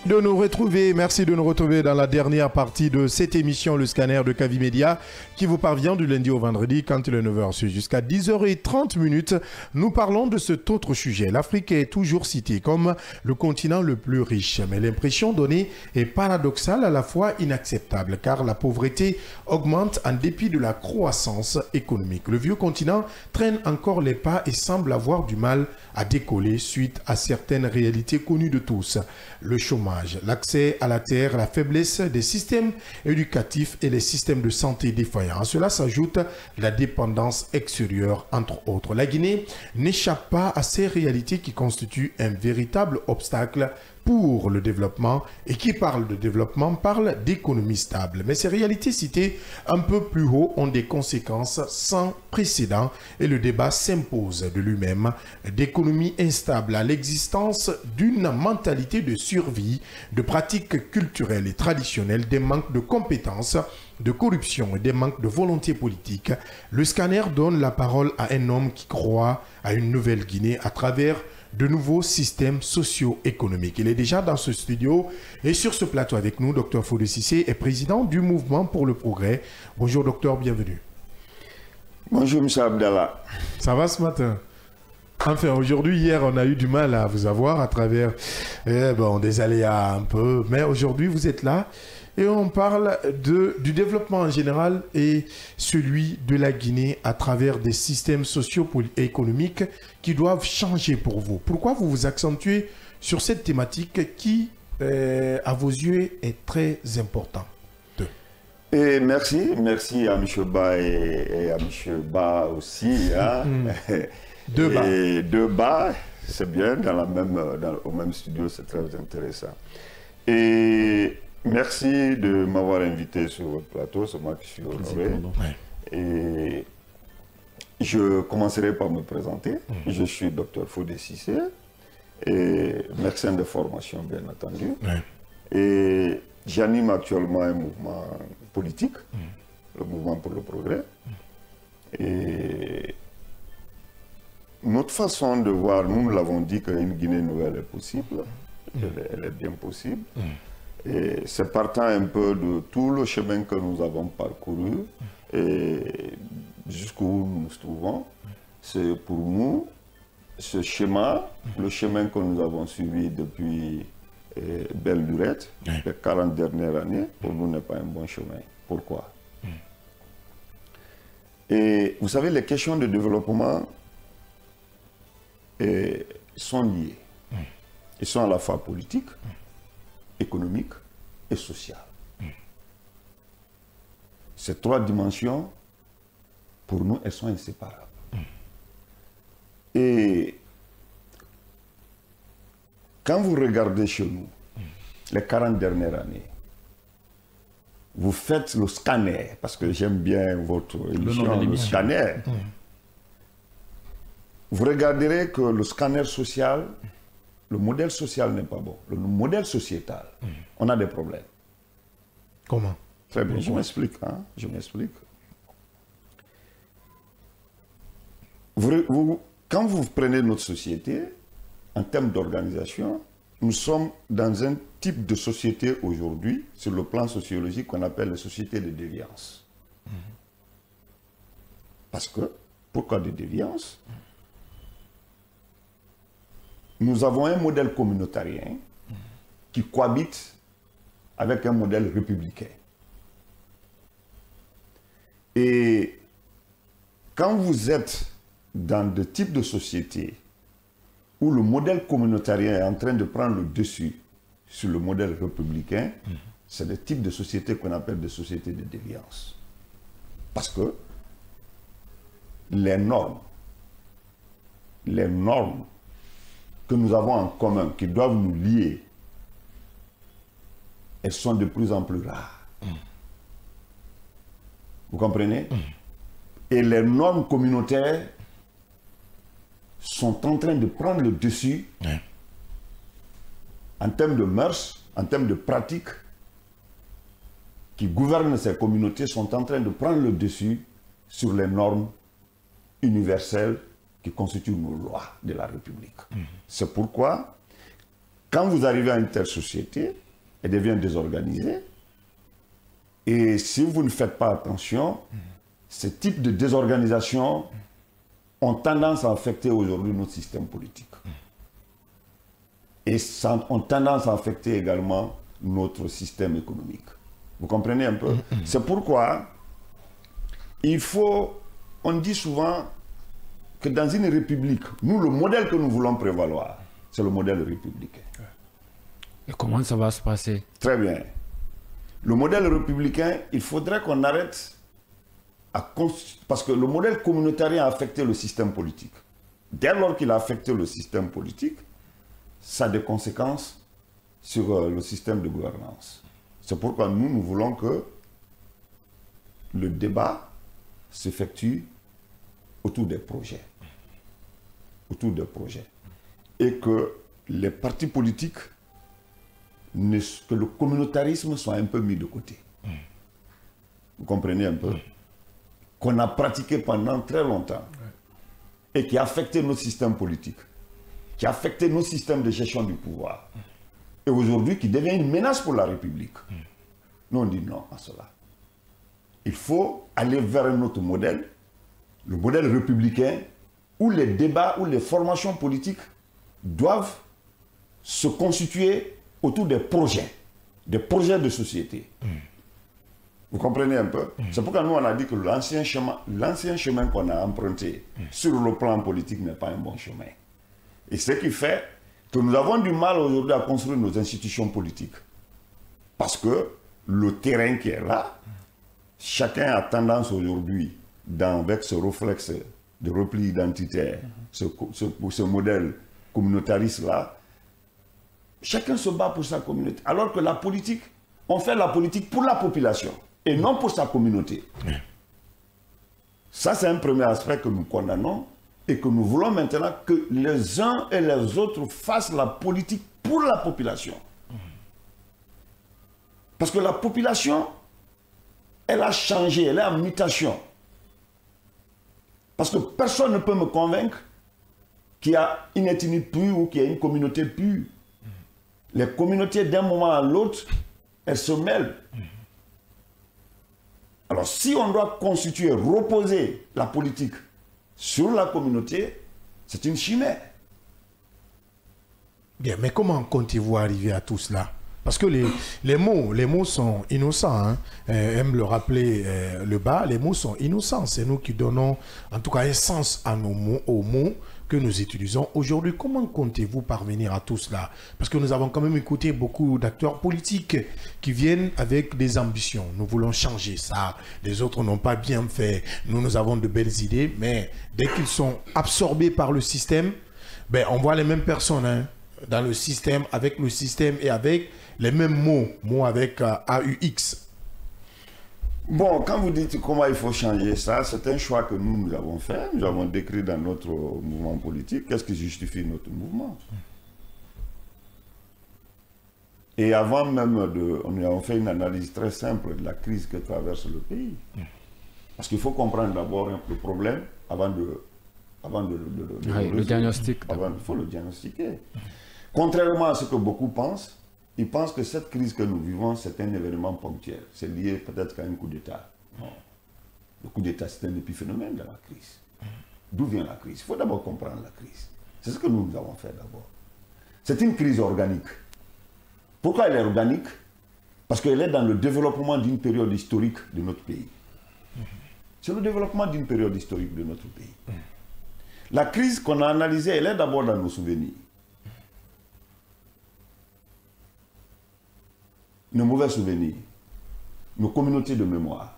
de nous retrouver. Merci de nous retrouver dans la dernière partie de cette émission, le scanner de Kavi Media, qui vous parvient du lundi au vendredi quand il est 9h jusqu'à 10h30. Nous parlons de cet autre sujet. L'Afrique est toujours citée comme le continent le plus riche, mais l'impression donnée est paradoxale, à la fois inacceptable, car la pauvreté augmente en dépit de la croissance économique. Le vieux continent traîne encore les pas et semble avoir du mal à décoller suite à certaines réalités connues de tous. Le chômage, l'accès à la terre, la faiblesse des systèmes éducatifs et les systèmes de santé défaillants. À cela s'ajoute la dépendance extérieure, entre autres. La Guinée n'échappe pas à ces réalités qui constituent un véritable obstacle pour le développement, et qui parle de développement parle d'économie stable. Mais ces réalités citées un peu plus haut ont des conséquences sans précédent et le débat s'impose de lui-même. D'économie instable à l'existence d'une mentalité de survie, de pratiques culturelles et traditionnelles, des manques de compétences, de corruption et des manques de volonté politique. Le scanner donne la parole à un homme qui croit à une nouvelle Guinée à travers de nouveaux systèmes socio-économiques. Il est déjà dans ce studio et sur ce plateau avec nous. Dr Fodé Cissé est président du Mouvement pour le Progrès. Bonjour docteur, bienvenue. Bonjour M. Abdallah. Ça va ce matin? Enfin, aujourd'hui, hier, on a eu du mal à vous avoir à travers des aléas un peu. Mais aujourd'hui, vous êtes là et on parle du développement en général et celui de la Guinée à travers des systèmes sociaux et économiques qui doivent changer pour vous. Pourquoi vous vous accentuez sur cette thématique qui, à vos yeux, est très importante? Et merci à M. Ba et à M. Ba aussi. Hein. Deux Ba, c'est bien, au même studio, c'est très intéressant. Et merci de m'avoir invité sur votre plateau, c'est moi qui suis honoré. Et je commencerai par me présenter. Je suis Dr Fodé Cissé, et médecin de formation, bien entendu. Et j'anime actuellement un mouvement politique, le Mouvement pour le Progrès. Et notre façon de voir, nous l'avons dit qu'une Guinée nouvelle est possible, elle est bien possible. Et c'est partant un peu de tout le chemin que nous avons parcouru et jusqu'où nous nous trouvons. C'est pour nous, ce schéma, le chemin que nous avons suivi depuis belle lurette, les 40 dernières années, pour nous n'est pas un bon chemin. Pourquoi? Et vous savez, les questions de développement sont liées. Ils sont à la fois politiques, économiques et sociales. Ces trois dimensions, pour nous, elles sont inséparables. Et quand vous regardez chez nous, les 40 dernières années, vous faites le scanner, parce que j'aime bien votre émission, le scanner. Vous regarderez que le scanner social, le modèle social n'est pas bon. Le modèle sociétal, on a des problèmes. Comment? Très bien, je m'explique. Hein? Je m'explique. Quand vous prenez notre société, en termes d'organisation, nous sommes dans un type de société aujourd'hui, sur le plan sociologique, qu'on appelle les sociétés de déviance. Parce que, pourquoi de déviance? Nous avons un modèle communautarien qui cohabite avec un modèle républicain. Et quand vous êtes dans des types de sociétés où le modèle communautarien est en train de prendre le dessus sur le modèle républicain, c'est des types de sociétés qu'on appelle des sociétés de déviance. Parce que les normes que nous avons en commun, qui doivent nous lier, elles sont de plus en plus rares. Vous comprenez? Et les normes communautaires sont en train de prendre le dessus en termes de mœurs, en termes de pratiques qui gouvernent ces communautés, sont en train de prendre le dessus sur les normes universelles qui constituent nos lois de la République. C'est pourquoi, quand vous arrivez à une telle société, elle devient désorganisée. Et si vous ne faites pas attention, ce type de désorganisation ont tendance à affecter aujourd'hui notre système politique. Et ça ont tendance à affecter également notre système économique. Vous comprenez un peu? C'est pourquoi il faut, on dit souvent que dans une république, nous, le modèle que nous voulons prévaloir, c'est le modèle républicain. Et comment ça va se passer? Très bien. Le modèle républicain, il faudrait qu'on arrête parce que le modèle communautarien a affecté le système politique. Dès lors qu'il a affecté le système politique, ça a des conséquences sur le système de gouvernance. C'est pourquoi nous voulons que le débat s'effectue autour des projets. Autour des projets. Et que les partis politiques, que le communautarisme soit un peu mis de côté. Vous comprenez un peu? Qu'on a pratiqué pendant très longtemps et qui a affecté nos systèmes politiques, qui a affecté nos systèmes de gestion du pouvoir, et aujourd'hui qui devient une menace pour la République. Nous on dit non à cela. Il faut aller vers un autre modèle, le modèle républicain, où les débats, où les formations politiques doivent se constituer autour des projets de société. Vous comprenez un peu? C'est pourquoi nous on a dit que l'ancien chemin qu'on a emprunté sur le plan politique n'est pas un bon chemin. Et ce qui fait que nous avons du mal aujourd'hui à construire nos institutions politiques. Parce que le terrain qui est là, chacun a tendance aujourd'hui, avec ce réflexe de repli identitaire, ce modèle communautariste-là, chacun se bat pour sa communauté. Alors que la politique, on fait la politique pour la population et non pour sa communauté. Ça, c'est un premier aspect que nous condamnons et que nous voulons maintenant que les uns et les autres fassent la politique pour la population. Parce que la population, elle a changé, elle est en mutation. Parce que personne ne peut me convaincre qu'il y a une ethnie pure ou qu'il y a une communauté pure. Les communautés, d'un moment à l'autre, elles se mêlent. Alors, si on doit constituer, reposer la politique sur la communauté, c'est une chimère. Bien, mais comment comptez-vous arriver à tout cela? Parce que les mots sont innocents. Hein. Aime le rappeler le bas, les mots sont innocents. C'est nous qui donnons, en tout cas, un sens à nos mots, aux mots que nous utilisons aujourd'hui. Comment comptez-vous parvenir à tout cela? Parce que nous avons quand même écouté beaucoup d'acteurs politiques qui viennent avec des ambitions. Nous voulons changer ça. Les autres n'ont pas bien fait. Nous avons de belles idées, mais dès qu'ils sont absorbés par le système, ben, on voit les mêmes personnes hein, dans le système, avec le système et avec les mêmes mots avec AUX. Bon, quand vous dites comment il faut changer ça, c'est un choix que nous avons fait. Nous avons décrit dans notre mouvement politique. Qu'est-ce qui justifie notre mouvement? Et avant même nous avons fait une analyse très simple de la crise que traverse le pays. Parce qu'il faut comprendre d'abord le problème avant de le diagnostic. Il faut le diagnostiquer. Contrairement à ce que beaucoup pensent, ils pensent que cette crise que nous vivons, c'est un événement ponctuel. C'est lié peut-être qu'à un coup d'État. Non. Le coup d'État, c'est un épiphénomène de la crise. D'où vient la crise? Il faut d'abord comprendre la crise. C'est ce que nous avons fait d'abord. C'est une crise organique. Pourquoi elle est organique? Parce qu'elle est dans le développement d'une période historique de notre pays. C'est le développement d'une période historique de notre pays. La crise qu'on a analysée, elle est d'abord dans nos souvenirs. Nos mauvais souvenirs, nos communautés de mémoire,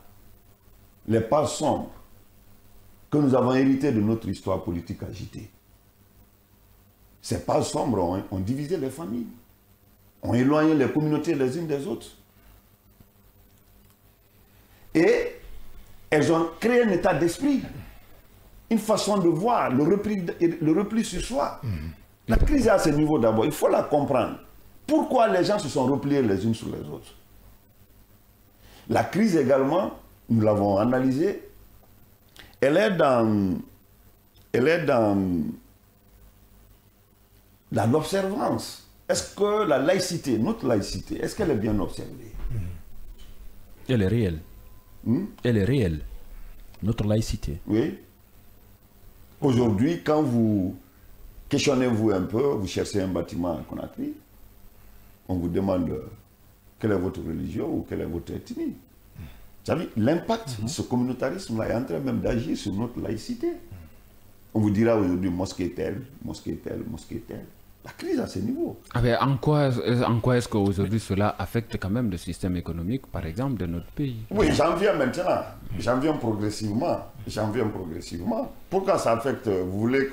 les pages sombres que nous avons héritées de notre histoire politique agitée. Ces pages sombres ont divisé les familles, ont éloigné les communautés les unes des autres. Et elles ont créé un état d'esprit, une façon de voir, le repli sur soi. La crise est à ce niveau d'abord, il faut la comprendre. Pourquoi les gens se sont repliés les unes sur les autres? La crise également, nous l'avons analysée, elle est dans l'observance est-ce que la laïcité, notre laïcité, est-ce qu'elle est bien observée? Elle est réelle. Elle est réelle. Notre laïcité. Oui. Aujourd'hui, quand vous questionnez-vous un peu, vous cherchez un bâtiment à Conakry, on vous demande quelle est votre religion ou quelle est votre ethnie. Vous savez, l'impact de ce communautarisme-là est en train même d'agir sur notre laïcité. On vous dira aujourd'hui mosquée telle, mosquée telle, mosquée telle. La crise à ce niveau. Ah ben, en quoi est-ce qu'aujourd'hui cela affecte quand même le système économique, par exemple, de notre pays? Oui, j'en viens maintenant. J'en viens progressivement. J'en viens progressivement. Pourquoi ça affecte? Vous voulez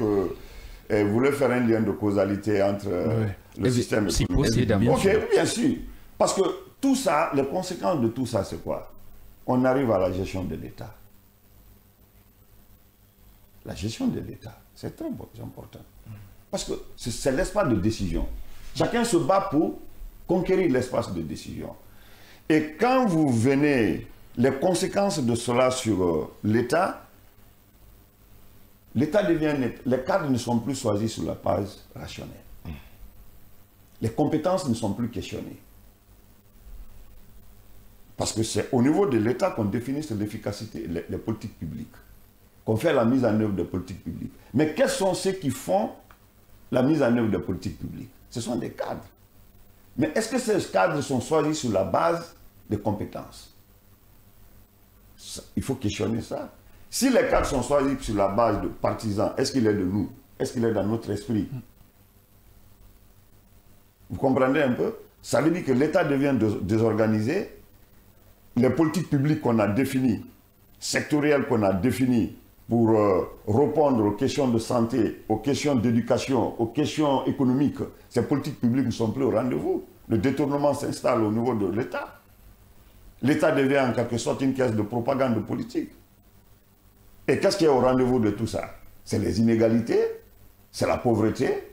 faire un lien de causalité entre le système si économique? possible, bien sûr. Ok, bien sûr. Parce que tout ça, les conséquences de tout ça, c'est quoi? On arrive à la gestion de l'État. La gestion de l'État, c'est très important. Parce que c'est l'espace de décision. Chacun se bat pour conquérir l'espace de décision. Et quand vous venez, les conséquences de cela sur l'État, l'État devient net. Les cadres ne sont plus choisis sur la base rationnelle. Les compétences ne sont plus questionnées. Parce que c'est au niveau de l'État qu'on définit l'efficacité, les politiques publiques, qu'on fait la mise en œuvre des politiques publiques. Mais quels sont ceux qui font la mise en œuvre des politiques publiques? Ce sont des cadres. Mais est-ce que ces cadres sont choisis sur la base des compétences? Il faut questionner ça. Si les cadres sont choisis sur la base de partisans, est-ce qu'il est de nous? Est-ce qu'il est dans notre esprit? Vous comprenez un peu? Ça veut dire que l'État devient désorganisé. Les politiques publiques qu'on a définies, sectorielles qu'on a définies, pour répondre aux questions de santé, aux questions d'éducation, aux questions économiques, ces politiques publiques ne sont plus au rendez-vous. Le détournement s'installe au niveau de l'État. L'État devient en quelque sorte une caisse de propagande politique. Et qu'est-ce qui est au rendez-vous de tout ça? C'est les inégalités, c'est la pauvreté,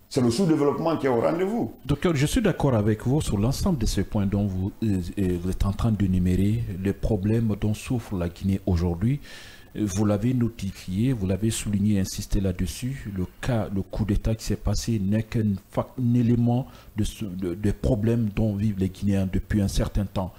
c'est le sous-développement qui est au rendez-vous. Docteur, je suis d'accord avec vous sur l'ensemble de ces points dont vous êtes en train d'énumérer, les problèmes dont souffre la Guinée aujourd'hui. Vous l'avez notifié, vous l'avez souligné, insisté là-dessus. Le coup d'État qui s'est passé n'est qu'un élément de problèmes dont vivent les Guinéens depuis un certain temps.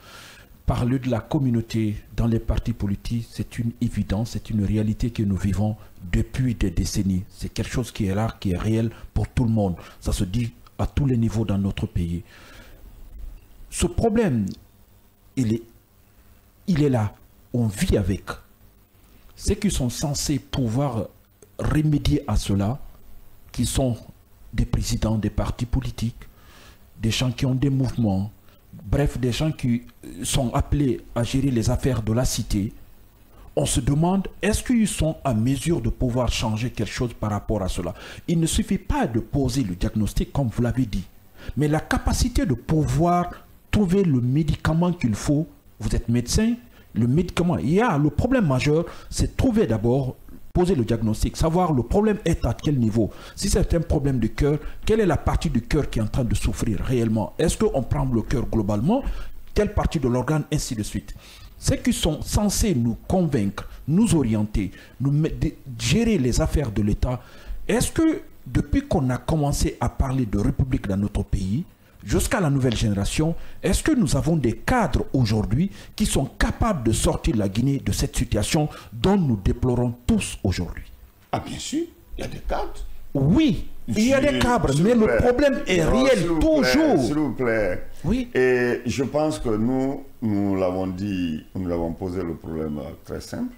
Parler de la communauté dans les partis politiques, c'est une évidence, c'est une réalité que nous vivons depuis des décennies. C'est quelque chose qui est rare, qui est réel pour tout le monde. Ça se dit à tous les niveaux dans notre pays. Ce problème, il est là. On vit avec. Ceux qui sont censés pouvoir remédier à cela, qui sont des présidents des partis politiques, des gens qui ont des mouvements, bref, des gens qui sont appelés à gérer les affaires de la cité, on se demande, est-ce qu'ils sont à mesure de pouvoir changer quelque chose par rapport à cela? Il ne suffit pas de poser le diagnostic, comme vous l'avez dit, mais la capacité de pouvoir trouver le médicament qu'il faut. Vous êtes médecin, le médicament, le problème majeur, c'est trouver d'abord, poser le diagnostic, savoir le problème est à quel niveau. Si c'est un problème de cœur, quelle est la partie du cœur qui est en train de souffrir réellement? Est-ce qu'on prend le cœur globalement, telle partie de l'organe, ainsi de suite? Ceux qui sont censés nous convaincre, nous orienter, gérer les affaires de l'État, est-ce que depuis qu'on a commencé à parler de république dans notre pays, jusqu'à la nouvelle génération, est-ce que nous avons des cadres aujourd'hui qui sont capables de sortir la Guinée de cette situation dont nous déplorons tous aujourd'hui? Ah bien sûr, il y a des cadres. Oui, il y a des cadres, mais le problème est réel toujours. S'il vous plaît. Oui. Et je pense que nous l'avons dit, nous l'avons posé le problème très simple.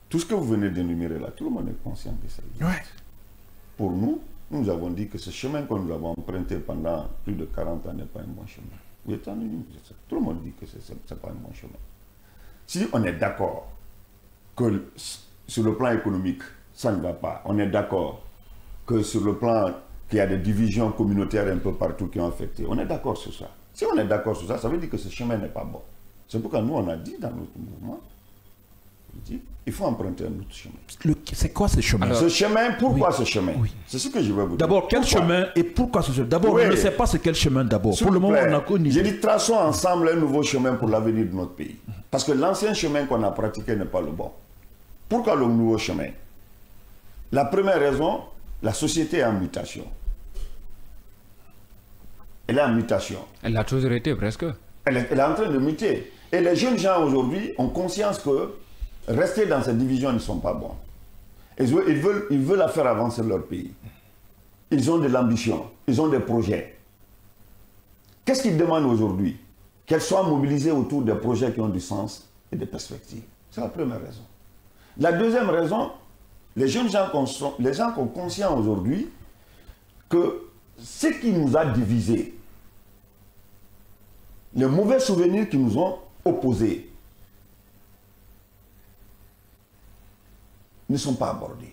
Tout ce que vous venez d'énumérer là, tout le monde est conscient de ça. Ouais. Pour nous, nous avons dit que ce chemin que nous avons emprunté pendant plus de 40 ans n'est pas un bon chemin. Vous êtes anonyme, tout le monde dit que ce n'est pas un bon chemin. Si on est d'accord que sur le plan économique, ça ne va pas, on est d'accord que sur le plan qu'il y a des divisions communautaires un peu partout qui ont affecté, on est d'accord sur ça. Si on est d'accord sur ça, ça veut dire que ce chemin n'est pas bon. C'est pourquoi nous, on a dit dans notre mouvement, il faut emprunter un autre chemin. C'est quoi ce chemin? Alors, ce chemin, pourquoi oui, ce chemin? Oui. C'est ce que je veux vous dire. D'abord, quel chemin et pourquoi ce chemin? D'abord, on ne sait pas c'est quel chemin d'abord. Pour le moment, on a connu. J'ai dit, traçons ensemble un nouveau chemin pour l'avenir de notre pays. Parce que l'ancien chemin qu'on a pratiqué n'est pas le bon. Pourquoi le nouveau chemin? La première raison, la société est en mutation. Elle est en mutation. Elle a toujours été presque. Elle est en train de muter. Et les jeunes gens aujourd'hui ont conscience que rester dans cette division ne sont pas bons. Ils veulent faire avancer leur pays. Ils ont de l'ambition, ils ont des projets. Qu'est-ce qu'ils demandent aujourd'hui? Qu'elles soient mobilisées autour des projets qui ont du sens et des perspectives. C'est la première raison. La deuxième raison, les jeunes gens ont conscience aujourd'hui que ce qui nous a divisés, les mauvais souvenirs qui nous ont opposés, ne sont pas abordés.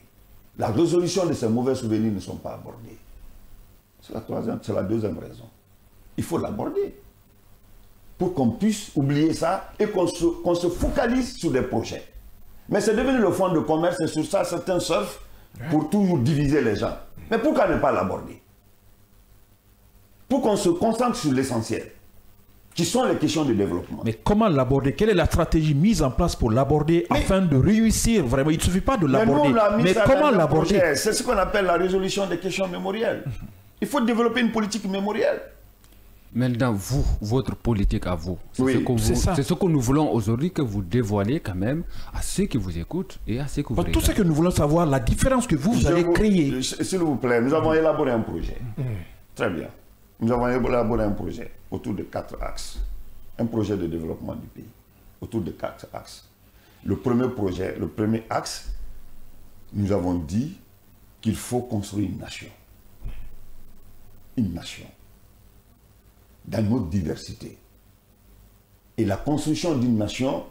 La résolution de ces mauvais souvenirs ne sont pas abordés. C'est la deuxième raison. Il faut l'aborder pour qu'on puisse oublier ça et qu'on se focalise sur des projets. Mais c'est devenu le fonds de commerce et sur ça certains surfent pour toujours diviser les gens. Mais pourquoi ne pas l'aborder? Pour qu'on se concentre sur l'essentiel, qui sont les questions de développement. Mais comment l'aborder? Quelle est la stratégie mise en place pour l'aborder afin de réussir vraiment? Il ne suffit pas de l'aborder. Mais comment l'aborder? C'est ce qu'on appelle la résolution des questions mémorielles. Il faut développer une politique mémorielle. Maintenant, vous, votre politique à vous, c'est ce que nous voulons aujourd'hui que vous dévoilez quand même à ceux qui vous écoutent et à ceux qui vous regardent. Tout ce que nous voulons savoir, la différence que vous allez créer. S'il vous plaît, nous avons élaboré un projet. Très bien. Nous avons élaboré un projet autour de 4 axes. Un projet de développement du pays autour de 4 axes. Le premier axe, nous avons dit qu'il faut construire une nation. Une nation. Dans notre diversité. Et la construction d'une nation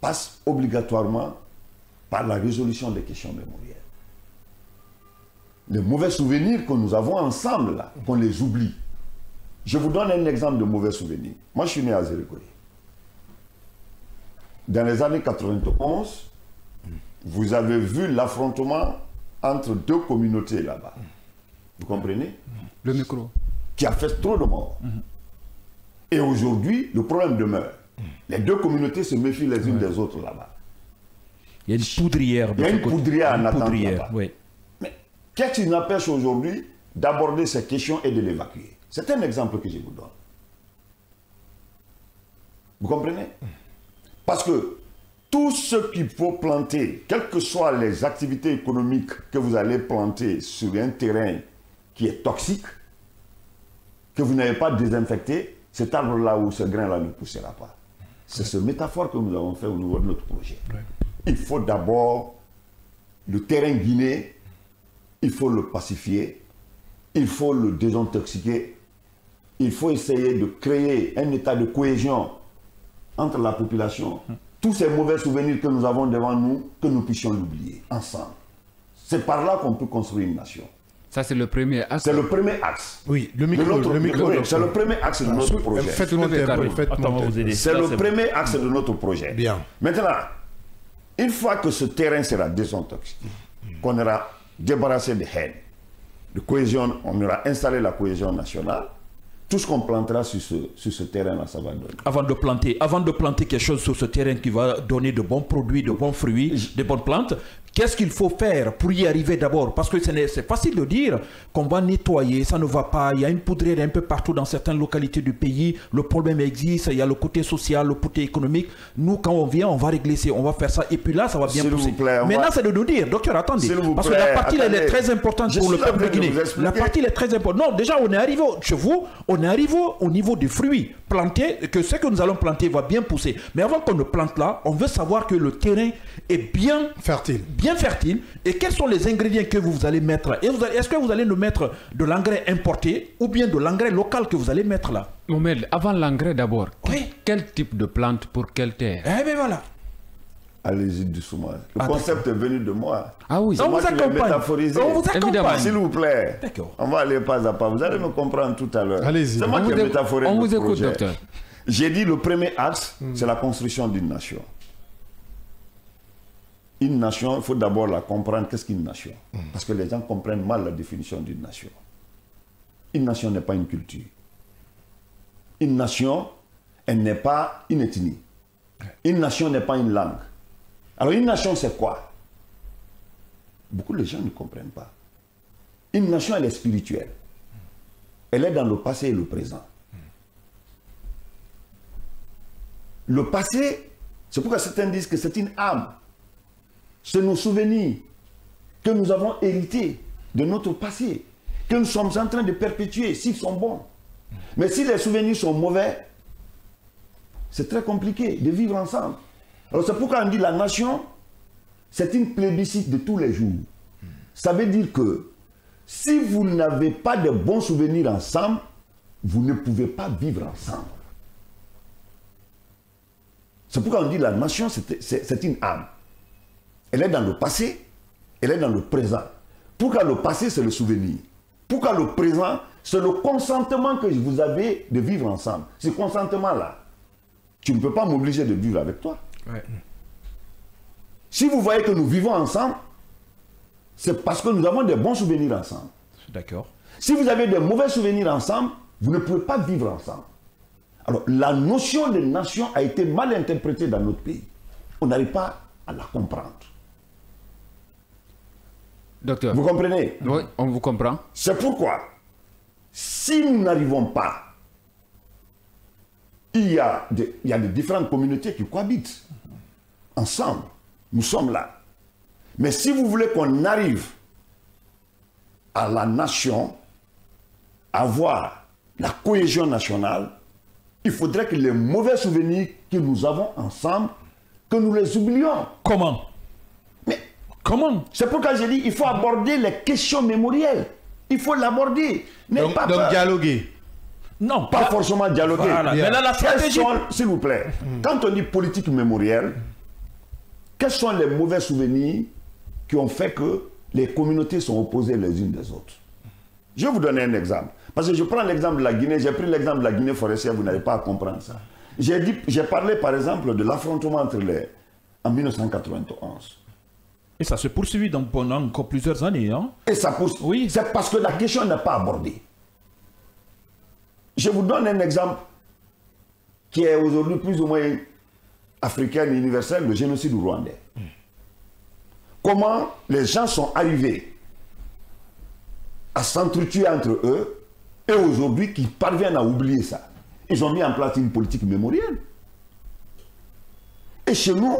passe obligatoirement par la résolution des questions mémorielles. Les mauvais souvenirs que nous avons ensemble, là, qu'on les oublie. Je vous donne un exemple de mauvais souvenir. Moi, je suis né à Zérékoré. Dans les années 91, vous avez vu l'affrontement entre 2 communautés là-bas. Vous comprenez? Le micro. Qui a fait trop de morts. Et aujourd'hui, le problème demeure. Les 2 communautés se méfient les unes des autres là-bas. Il y a une poudrière. Il y a une poudrière en attente là-bas. Oui. Mais qu'est-ce qui nous empêche aujourd'hui d'aborder ces questions et de l'évacuer? C'est un exemple que je vous donne. Vous comprenez? Parce que tout ce qu'il faut planter, quelles que soient les activités économiques que vous allez planter sur un terrain qui est toxique, que vous n'avez pas désinfecté, cet arbre-là ou ce grain-là ne poussera pas. C'est ce métaphore que nous avons fait au niveau de notre projet. Il faut d'abord le terrain guinéen, il faut le pacifier, il faut le désintoxiquer, il faut essayer de créer un état de cohésion entre la population. Tous ces mauvais souvenirs que nous avons devant nous, que nous puissions l'oublier ensemble. C'est par là qu'on peut construire une nation. Ça, c'est le premier axe. C'est le premier axe. Oui, le micro. C'est le premier axe de notre projet. Faites monter. C'est le premier axe de notre projet. Bien. Maintenant, une fois que ce terrain sera désintoxiqué, qu'on aura débarrassé de haine, de cohésion, on aura installé la cohésion nationale, tout ce qu'on plantera sur ce terrain-là, ça va donner. Avant de planter quelque chose sur ce terrain qui va donner de bons produits, de bons fruits, de bonnes plantes, qu'est-ce qu'il faut faire pour y arriver d'abord? Parce que c'est facile de dire qu'on va nettoyer, ça ne va pas. Il y a une poudrière un peu partout dans certaines localités du pays. Le problème existe, il y a le côté social, le côté économique. Nous, quand on vient, on va régler ça, on va faire ça. Et puis là, ça va bien pousser. Maintenant, c'est de nous dire, docteur, attendez. Parce que la partie, elle est très importante pour le peuple de Guinée. La partie, elle est très importante. Non, déjà, on est arrivé chez vous, on est arrivé au niveau des fruits plantés, que ce que nous allons planter va bien pousser. Mais avant qu'on ne plante là, on veut savoir que le terrain est bien fertile. Et quels sont les ingrédients que vous allez mettre? Est-ce que vous allez nous mettre de l'engrais importé ou bien de l'engrais local que vous allez mettre là? Mohamed, avant l'engrais d'abord, quel type de plante pour quelle terre? Eh bien voilà. Allez-y doucement. Le concept est venu de moi. Ah oui, on vous accompagne. On vous accompagne. S'il vous plaît. D'accord. On va aller pas à pas. Vous allez me comprendre tout à l'heure. Allez-y. C'est moi qui ai métaphoré on le vous écoute, projet. docteur. J'ai dit le premier axe, c'est la construction d'une nation. Une nation, il faut d'abord la comprendre. Qu'est-ce qu'une nation? Parce que les gens comprennent mal la définition d'une nation. Une nation n'est pas une culture. Une nation, elle n'est pas une ethnie. Une nation n'est pas une langue. Alors une nation, c'est quoi? Beaucoup de gens ne comprennent pas. Une nation, elle est spirituelle. Elle est dans le passé et le présent. Le passé, c'est pourquoi certains disent que c'est une âme. C'est nos souvenirs que nous avons hérités de notre passé, que nous sommes en train de perpétuer s'ils sont bons. Mais si les souvenirs sont mauvais, c'est très compliqué de vivre ensemble. Alors c'est pourquoi on dit la nation, c'est une plébiscite de tous les jours. Ça veut dire que si vous n'avez pas de bons souvenirs ensemble, vous ne pouvez pas vivre ensemble. C'est pourquoi on dit la nation, c'est une âme. Elle est dans le passé, elle est dans le présent. Pourquoi le passé, c'est le souvenir. Pourquoi le présent, c'est le consentement que vous avez de vivre ensemble. Ce consentement-là, tu ne peux pas m'obliger de vivre avec toi. Ouais. Si vous voyez que nous vivons ensemble, c'est parce que nous avons des bons souvenirs ensemble. D'accord. Si vous avez de mauvais souvenirs ensemble, vous ne pouvez pas vivre ensemble. Alors, la notion de nation a été mal interprétée dans notre pays. On n'arrive pas à la comprendre. Docteur. Vous comprenez? Oui, on vous comprend. C'est pourquoi, si nous n'arrivons pas, il y a des différentes communautés qui cohabitent ensemble. Nous sommes là. Mais si vous voulez qu'on arrive à la nation, à avoir la cohésion nationale, il faudrait que les mauvais souvenirs que nous avons ensemble, que nous les oublions. Comment? Mais comment? C'est pourquoi j'ai dit il faut aborder les questions mémorielles. Il faut l'aborder. Donc dialoguer. Non, Pas forcément dialoguer. Voilà. Mais là, la stratégie... S'il vous plaît, quand on dit politique mémorielle, quels sont les mauvais souvenirs qui ont fait que les communautés sont opposées les unes des autres? Je vais vous donner un exemple. Parce que je prends l'exemple de la Guinée, j'ai pris l'exemple de la Guinée forestière, vous n'allez pas à comprendre ça. J'ai parlé par exemple de l'affrontement entre en 1991. Et ça se poursuit pendant encore plusieurs années. Hein? Et ça poursuit. Oui. C'est parce que la question n'est pas abordée. Je vous donne un exemple qui est aujourd'hui plus ou moins africain et universel, le génocide rwandais. Comment les gens sont arrivés à s'entretuer entre eux et aujourd'hui qu'ils parviennent à oublier ça. Ils ont mis en place une politique mémorielle. Et chez nous,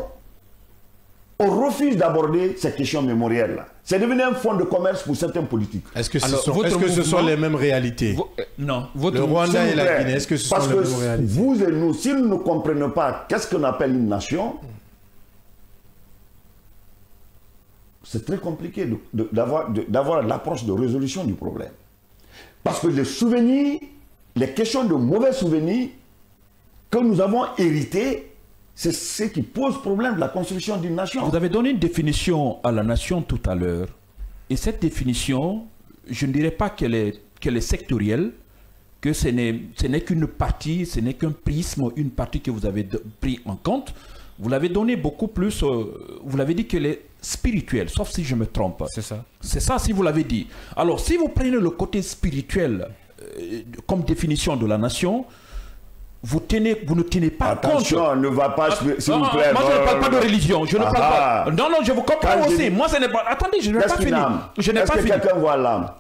on refuse d'aborder ces questions mémorielles-là. C'est devenu un fonds de commerce pour certains politiques. Est-ce que ce sont les mêmes réalités? Non. Le Rwanda et la Guinée, est-ce que ce sont les mêmes réalités? Vous et nous, si nous ne comprenons pas qu'est-ce qu'on appelle une nation, c'est très compliqué d'avoir l'approche de résolution du problème. Parce que les souvenirs, les questions de mauvais souvenirs que nous avons hérités, c'est ce qui pose problème de la construction d'une nation. Vous avez donné une définition à la nation tout à l'heure. Et cette définition, je ne dirais pas qu'elle est sectorielle, que ce n'est qu'une partie, ce n'est qu'un prisme, une partie que vous avez pris en compte. Vous l'avez donné beaucoup plus, vous l'avez dit qu'elle est spirituelle, sauf si je me trompe. C'est ça. C'est ça si vous l'avez dit. Alors si vous prenez le côté spirituel comme définition de la nation, vous ne tenez pas compte. Attention, ne va pas, s'il vous plaît. Moi, je ne parle pas de religion. Je ne parle pas. Non, je vous comprends aussi. Moi, ce n'est pas. Attendez, je n'ai pas fini. Je n'ai pas fini. Est-ce que quelqu'un voit l'âme?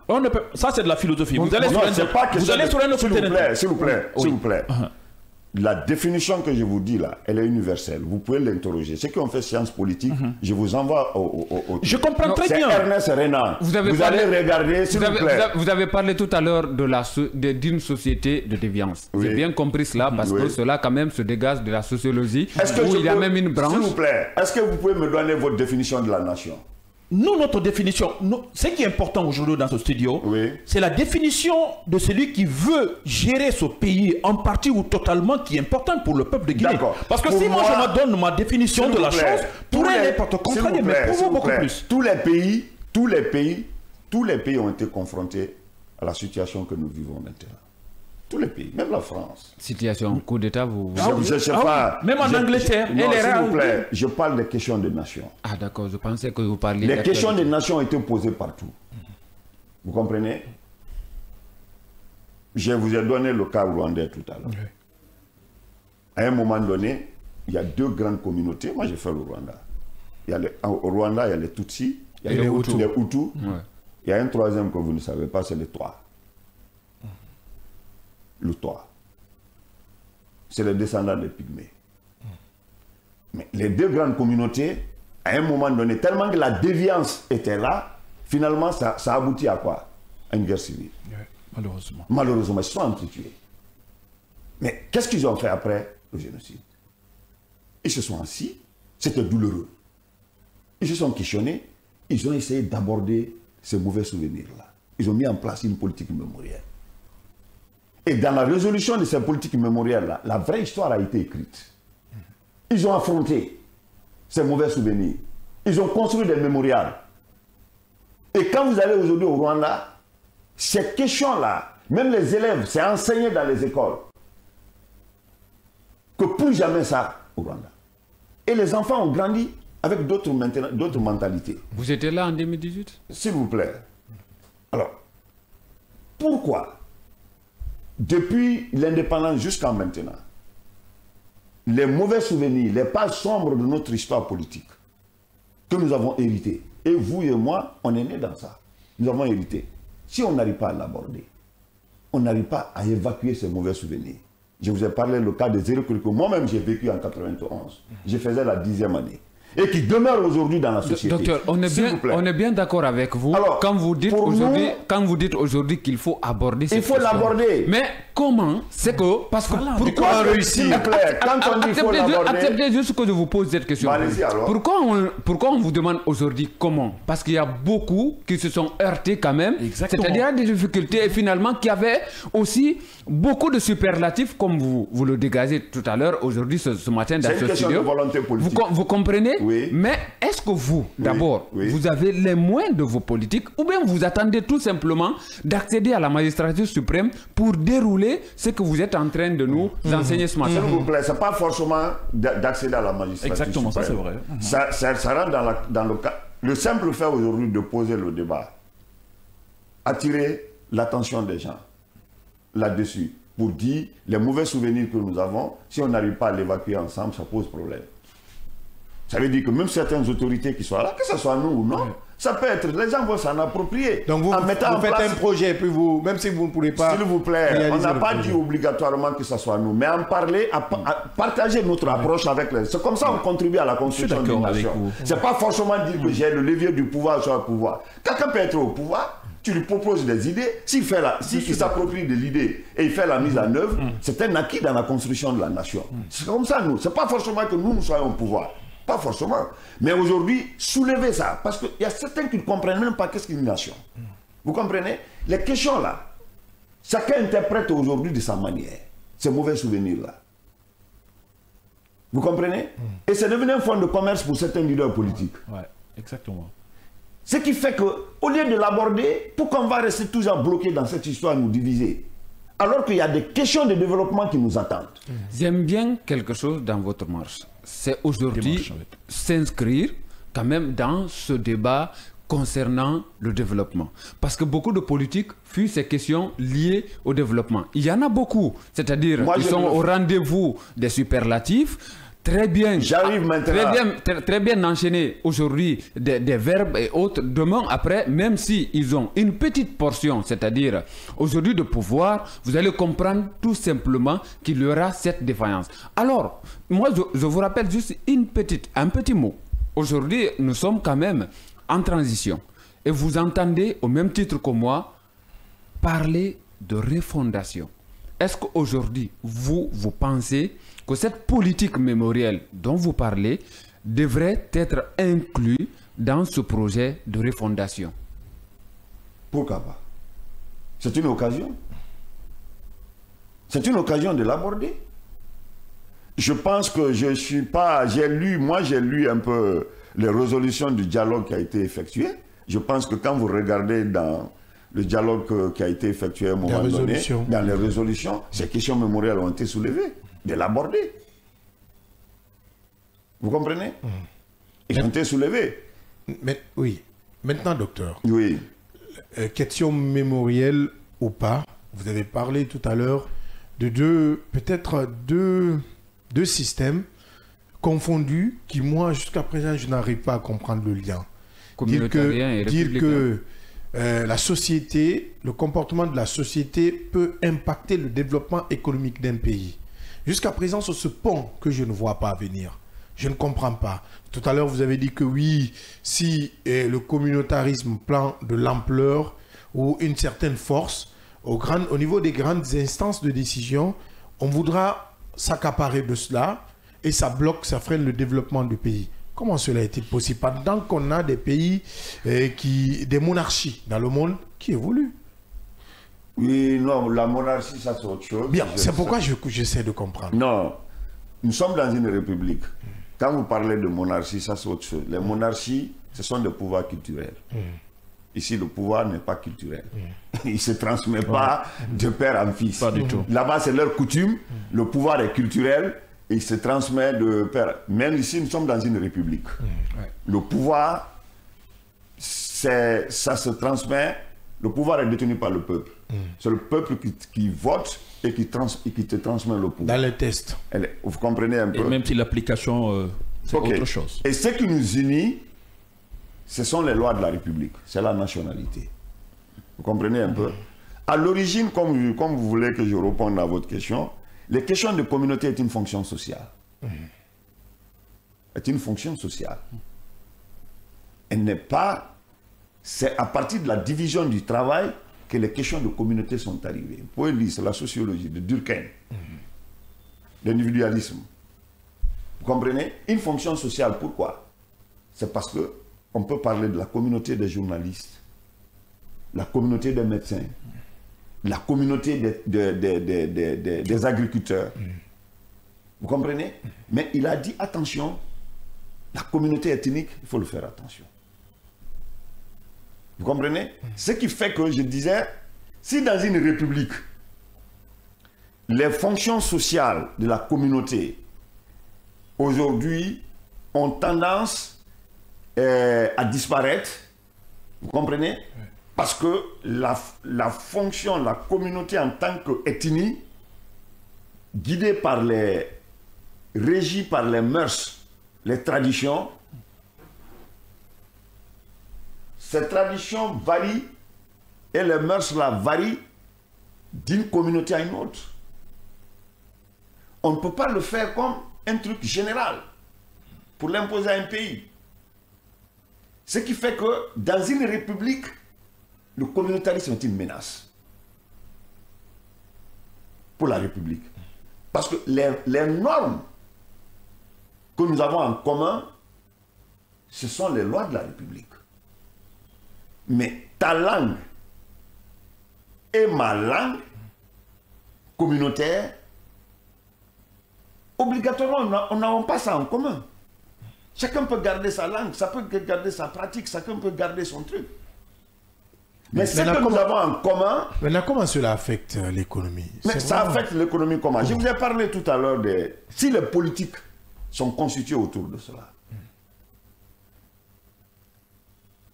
Ça, c'est de la philosophie. Vous allez sur un autre terrain. S'il vous plaît. La définition que je vous dis là, elle est universelle. Vous pouvez l'interroger. Ceux qui ont fait sciences politiques, je vous envoie au je comprends très bien. C'est Ernest Renan. Vous allez regarder, s'il vous plaît. Vous avez parlé tout à l'heure d'une société de déviance. Oui. J'ai bien compris cela parce que cela quand même se dégage de la sociologie où il y a même une branche. S'il vous plaît, est-ce que vous pouvez me donner votre définition de la nation? Nous, notre définition, ce qui est important aujourd'hui dans ce studio, c'est la définition de celui qui veut gérer ce pays en partie ou totalement, qui est importante pour le peuple de Guinée. Parce que si moi je me donne ma définition de la chose, pourrait n'importe contrarier, mais pour vous beaucoup plus. Tous les pays ont été confrontés à la situation que nous vivons maintenant. Tous les pays, même la France. Situation, coup d'État, je sais pas. Même en Angleterre, s'il vous plaît, je parle des questions de nation. Ah d'accord, je pensais que vous parliez... Les questions de nation ont été posées partout. Vous comprenez? Je vous ai donné le cas rwandais tout à l'heure. À un moment donné, il y a deux grandes communautés. Moi, j'ai fait le Rwanda. Au Rwanda, il y a les Tutsis, il y a les Hutus. Il y a un troisième que vous ne savez pas, c'est les Twa. Le Twa. C'est les descendants des Pygmées. Mais les deux grandes communautés, à un moment donné, tellement que la déviance était là, finalement, ça aboutit à quoi? À une guerre civile. Ouais, malheureusement. Malheureusement, ils se sont entretués. Mais qu'est-ce qu'ils ont fait après le génocide? Ils se sont assis, c'était douloureux. Ils se sont questionnés, ils ont essayé d'aborder ces mauvais souvenirs-là. Ils ont mis en place une politique mémorielle. Et dans la résolution de ces politiques mémorielles-là, la vraie histoire a été écrite. Ils ont affronté ces mauvais souvenirs. Ils ont construit des mémorials. Et quand vous allez aujourd'hui au Rwanda, ces questions-là, même les élèves, c'est enseigné dans les écoles. Que plus jamais ça au Rwanda. Et les enfants ont grandi avec d'autres mentalités. Vous étiez là en 2018? S'il vous plaît. Alors, pourquoi, depuis l'indépendance jusqu'à maintenant, les mauvais souvenirs, les pages sombres de notre histoire politique que nous avons héritées, et vous et moi, on est nés dans ça. Nous avons hérité. Si on n'arrive pas à l'aborder, on n'arrive pas à évacuer ces mauvais souvenirs. Je vous ai parlé le cas des Zéro que moi-même j'ai vécu en 91. Je faisais la 10e année. Et qui demeure aujourd'hui dans la société. Docteur, on est bien d'accord avec vous. Alors, quand vous dites aujourd'hui qu'il faut aborder cette question. Il faut l'aborder. Mais comment? C'est que... Parce que... Pourquoi réussir? Quand on dit qu'il faut l'aborder... Acceptez juste que je vous pose cette question. Pourquoi on vous demande aujourd'hui comment? Parce qu'il y a beaucoup qui se sont heurtés quand même. C'est-à-dire des difficultés et finalement qui avaient aussi beaucoup de superlatifs comme vous le dégagez tout à l'heure, aujourd'hui, ce matin dans ce studio. Vous comprenez? Oui. Mais est-ce que vous, d'abord, vous avez les moyens de vos politiques ou bien vous attendez tout simplement d'accéder à la magistrature suprême pour dérouler ce que vous êtes en train de nous enseigner ce matin? S'il vous plaît, ce n'est pas forcément d'accéder à la magistrature Exactement, suprême. Ça c'est vrai. Ça rentre dans le cas. Le simple fait aujourd'hui de poser le débat, attirer l'attention des gens là-dessus, pour dire les mauvais souvenirs que nous avons, si on n'arrive pas à l'évacuer ensemble, ça pose problème. Ça veut dire que même certaines autorités qui sont là, que ce soit nous ou non, ça peut être, les gens vont s'en approprier. Donc vous faites un projet, puis vous, même si vous ne pourrez pas... S'il vous plaît, on n'a pas dit obligatoirement que ce soit nous, mais en parler, à partager notre approche avec les... C'est comme ça qu'on contribue à la construction d'une nation. C'est pas forcément dire que j'ai le levier du pouvoir sur le pouvoir. Quelqu'un peut être au pouvoir, tu lui proposes des idées, s'il s'approprie de l'idée et il fait la mise en œuvre, c'est un acquis dans la construction de la nation. C'est comme ça, nous. C'est pas forcément que nous soyons au pouvoir. Pas forcément. Mais aujourd'hui, soulevez ça. Parce qu'il y a certains qui ne comprennent même pas qu'est-ce qu'une nation. Vous comprenez? Les questions là, chacun interprète aujourd'hui de sa manière. Ces mauvais souvenirs-là. Vous comprenez? Et c'est devenu un fonds de commerce pour certains leaders politiques. Ouais, exactement. Ce qui fait qu'au lieu de l'aborder, pourquoi on va rester toujours bloqué dans cette histoire, nous diviser? Alors qu'il y a des questions de développement qui nous attendent. J'aime bien quelque chose dans votre marche. C'est aujourd'hui s'inscrire quand même dans ce débat concernant le développement. Parce que beaucoup de politiques fuient ces questions liées au développement. Il y en a beaucoup. C'est-à-dire qu'ils sont au rendez-vous des superlatifs. Très bien. J'arrive maintenant. Très bien enchaîné aujourd'hui des verbes et autres. Demain, après, même s'ils ont une petite portion, c'est-à-dire aujourd'hui de pouvoir, vous allez comprendre tout simplement qu'il y aura cette défaillance. Alors, moi, je vous rappelle juste un petit mot. Aujourd'hui, nous sommes quand même en transition. Et vous entendez, au même titre que moi, parler de refondation. Est-ce qu'aujourd'hui, vous pensez que cette politique mémorielle dont vous parlez devrait être inclue dans ce projet de refondation? Pourquoi pas? C'est une occasion. C'est une occasion de l'aborder. Je pense que je ne suis pas... J'ai lu un peu les résolutions du dialogue qui a été effectué. Je pense que quand vous regardez dans le dialogue qui a été effectué à un moment donné, dans les résolutions, ces questions mémorielles ont été soulevées. De l'aborder. Vous comprenez? Ils ont été soulevés. Mais, oui. Maintenant, docteur. Oui. Question mémorielle ou pas, vous avez parlé tout à l'heure de peut-être deux systèmes confondus qui, moi, jusqu'à présent, je n'arrive pas à comprendre le lien. Dire que la société, le comportement de la société peut impacter le développement économique d'un pays. Jusqu'à présent, c'est ce pont que je ne vois pas venir. Je ne comprends pas. Tout à l'heure, vous avez dit que oui, si le communautarisme prend de l'ampleur ou une certaine force, au niveau des grandes instances de décision, on voudra s'accaparer de cela et ça bloque, ça freine le développement du pays. Comment cela est-il possible pendant qu'on a des pays, des monarchies dans le monde qui évoluent? Oui, non, la monarchie, ça c'est autre chose. Bien, c'est pourquoi j'essaie de comprendre. Non, nous sommes dans une république. Quand vous parlez de monarchie, ça c'est autre chose. Les monarchies, ce sont des pouvoirs culturels. Ici, le pouvoir n'est pas culturel. Il ne se transmet pas de père en fils. Pas du tout. Là-bas, c'est leur coutume. Le pouvoir est culturel et il se transmet de père. Même ici, nous sommes dans une république. Le pouvoir, ça se transmet. Le pouvoir est détenu par le peuple. C'est le peuple qui vote et qui te transmet le pouvoir. Dans les tests. Vous comprenez un peu? Et même si l'application, c'est autre chose. Et ce qui nous unit, ce sont les lois de la République. C'est la nationalité. Vous comprenez un peu? À l'origine, comme vous voulez que je réponde à votre question, les questions de communauté est une fonction sociale. Est une fonction sociale. Elle n'est pas... C'est à partir de la division du travail que les questions de communauté sont arrivées. Vous pouvez lire, c'est la sociologie de Durkheim. L'individualisme. Vous comprenez? Une fonction sociale, pourquoi? C'est parce que on peut parler de la communauté des journalistes, la communauté des médecins, la communauté des agriculteurs. Vous comprenez? Mais il a dit, attention, la communauté ethnique, il faut le faire attention. Vous comprenez? Ce qui fait que je disais, si dans une république, les fonctions sociales de la communauté, aujourd'hui, ont tendance à disparaître, vous comprenez? Parce que la fonction, la communauté en tant qu'ethnie, guidée par régie par les mœurs, les traditions, ces traditions varient et les mœurs là varient d'une communauté à une autre. On ne peut pas le faire comme un truc général pour l'imposer à un pays. Ce qui fait que dans une république, le communautarisme est une menace pour la république. Parce que les normes que nous avons en commun, ce sont les lois de la république. Mais ta langue et ma langue communautaire, obligatoirement, on n'a pas ça en commun. Chacun peut garder sa langue, ça peut garder sa pratique, chacun peut garder son truc. Mais ce que nous avons en commun... Maintenant, comment cela affecte l'économie? Mais ça affecte l'économie comment? Je vous ai parlé tout à l'heure de... Si les politiques sont constitués autour de cela,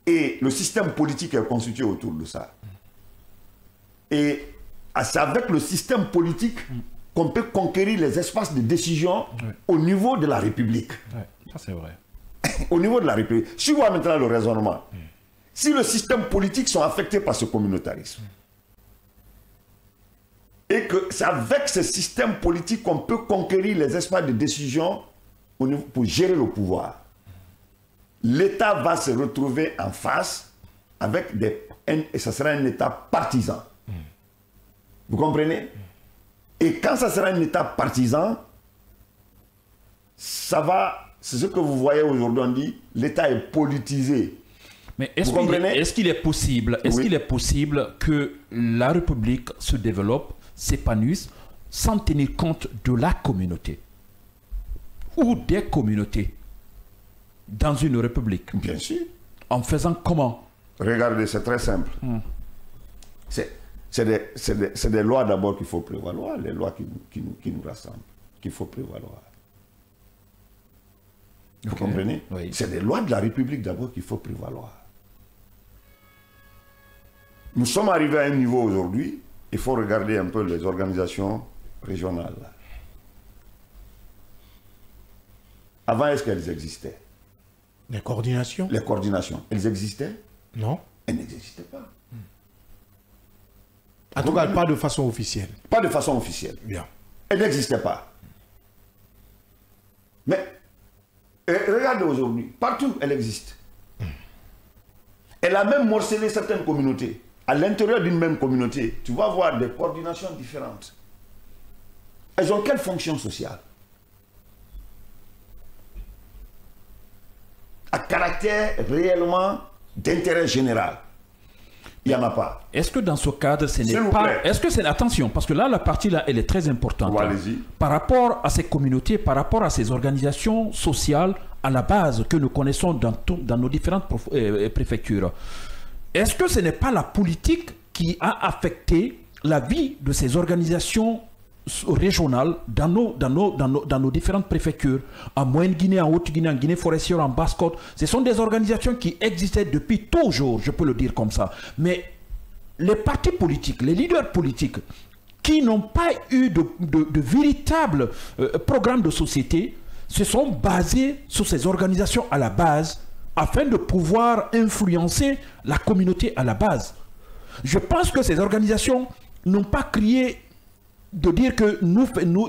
et le système politique est constitué autour de ça. Et c'est avec le système politique qu'on peut conquérir les espaces de décision au niveau de la République. Ça c'est vrai. Au niveau de la République. Si vous voyez maintenant le raisonnement, si le système politique sont affectés par ce communautarisme, et que c'est avec ce système politique qu'on peut conquérir les espaces de décision pour gérer le pouvoir, l'État va se retrouver en face avec et ça sera un État partisan. Vous comprenez? Et quand ça sera un État partisan, ça va, c'est ce que vous voyez aujourd'hui, on dit, l'État est politisé. Mais est-ce qu'il est possible, qu'il est possible que la République se développe, s'épanouisse, sans tenir compte de la communauté ou des communautés dans une république? Bien sûr. En faisant comment? Regardez, c'est très simple. C'est des lois d'abord qu'il faut prévaloir, les lois qui nous rassemblent, qu'il faut prévaloir. Vous comprenez? Oui. C'est des lois de la République d'abord qu'il faut prévaloir. Nous sommes arrivés à un niveau aujourd'hui, il faut regarder un peu les organisations régionales. Avant, est-ce qu'elles existaient? Les coordinations? Les coordinations, elles existaient? Non. Elles n'existaient pas. En tout cas, pas de façon officielle. Pas de façon officielle. Bien. Elles n'existaient pas. Mais Et regardez aujourd'hui, partout elle existe. Elle a même morcelé certaines communautés. À l'intérieur d'une même communauté, tu vas voir des coordinations différentes. Elles ont quelle fonction sociale? À caractère réellement d'intérêt général. Il n'y en a pas. Est-ce que dans ce cadre, ce S'il n'est vous pas... plaît. Est-ce que c'est... Attention, parce que là, la partie là, elle est très importante. Allez-y. Par rapport à ces communautés, par rapport à ces organisations sociales à la base que nous connaissons dans nos différentes préfectures, est-ce que ce n'est pas la politique qui a affecté la vie de ces organisations régionales dans nos différentes préfectures, en Moyenne-Guinée, en Haute-Guinée, en Guinée forestière, en Basse-Côte? Ce sont des organisations qui existaient depuis toujours, je peux le dire comme ça. Mais les partis politiques, les leaders politiques, qui n'ont pas eu de véritable programme de société, se sont basés sur ces organisations à la base afin de pouvoir influencer la communauté à la base. Je pense que ces organisations n'ont pas crié de dire que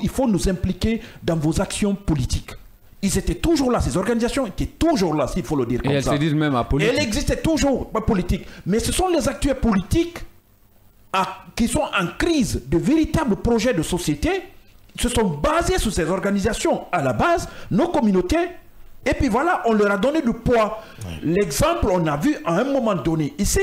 il faut nous impliquer dans vos actions politiques. Ils étaient toujours là, ces organisations étaient toujours là, s'il faut le dire comme ça. Et elles se disent même apolitiques. Elles existaient toujours, pas politiques. Mais ce sont les acteurs politiques qui sont en crise de véritables projets de société, se sont basés sur ces organisations à la base, nos communautés, et puis voilà, on leur a donné du poids. L'exemple, on a vu à un moment donné ici,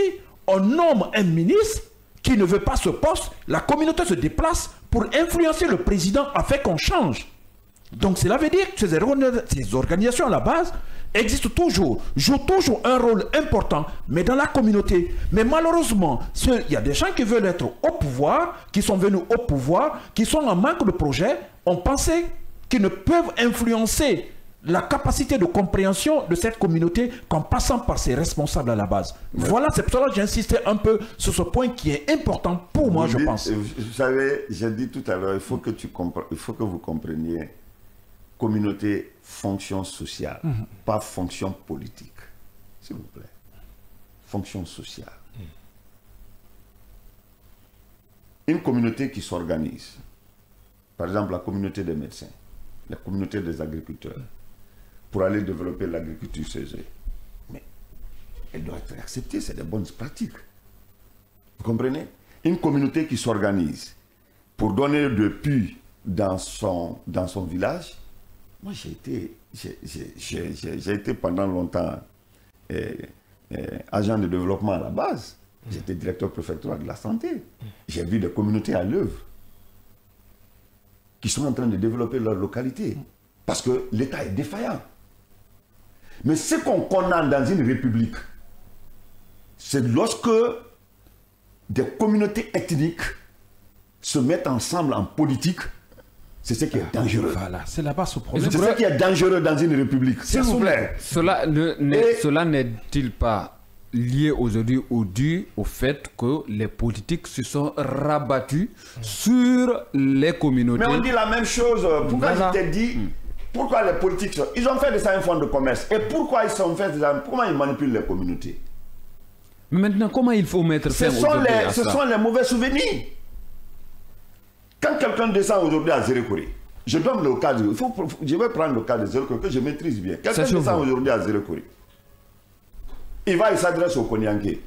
on nomme un ministre qui ne veut pas ce poste, la communauté se déplace pour influencer le président afin qu'on change. Donc cela veut dire que ces organisations à la base existent toujours, jouent toujours un rôle important, mais dans la communauté. Mais malheureusement, il y a des gens qui veulent être au pouvoir, qui sont venus au pouvoir, qui sont en manque de projet, on pensait qu'ils ne peuvent influencer la capacité de compréhension de cette communauté qu'en passant par ses responsables à la base. Ouais. Voilà, c'est pour ça que j'insistais un peu sur ce point qui est important pour moi, je pense. Vous savez, j'ai dit tout à l'heure, il faut que vous compreniez communauté, fonction sociale, pas fonction politique. S'il vous plaît. Fonction sociale. Une communauté qui s'organise, par exemple la communauté des médecins, la communauté des agriculteurs, pour aller développer l'agriculture chez eux. Mais elle doit être acceptée, c'est des bonnes pratiques. Vous comprenez? Une communauté qui s'organise pour donner de puits dans son village. Moi, j'ai été pendant longtemps agent de développement à la base. J'étais directeur préfectoral de la santé. J'ai vu des communautés à l'œuvre qui sont en train de développer leur localité parce que l'État est défaillant. Mais ce qu'on condamne dans une république, c'est lorsque des communautés ethniques se mettent ensemble en politique. C'est ce qui est dangereux. Voilà, c'est là-bas ce problème. C'est ce qui est dangereux dans une république. S'il vous plaît. Cela n'est-il pas lié aujourd'hui au fait que les politiques se sont rabattus sur les communautés? Mais on dit la même chose. Pourquoi je t'ai dit, pourquoi les politiques, ils ont fait de ça un fonds de commerce. Et pourquoi ils ont fait de ça, pourquoi ils manipulent les communautés? Maintenant, comment il faut mettre fin aujourd'hui à ça? Ce sont les mauvais souvenirs. Quand quelqu'un descend aujourd'hui à Zérekori, je donne le cas, je vais prendre le cas de Zérekori que je maîtrise bien. Quelqu'un descend aujourd'hui à Zérekori. Il s'adresse au Konyanké.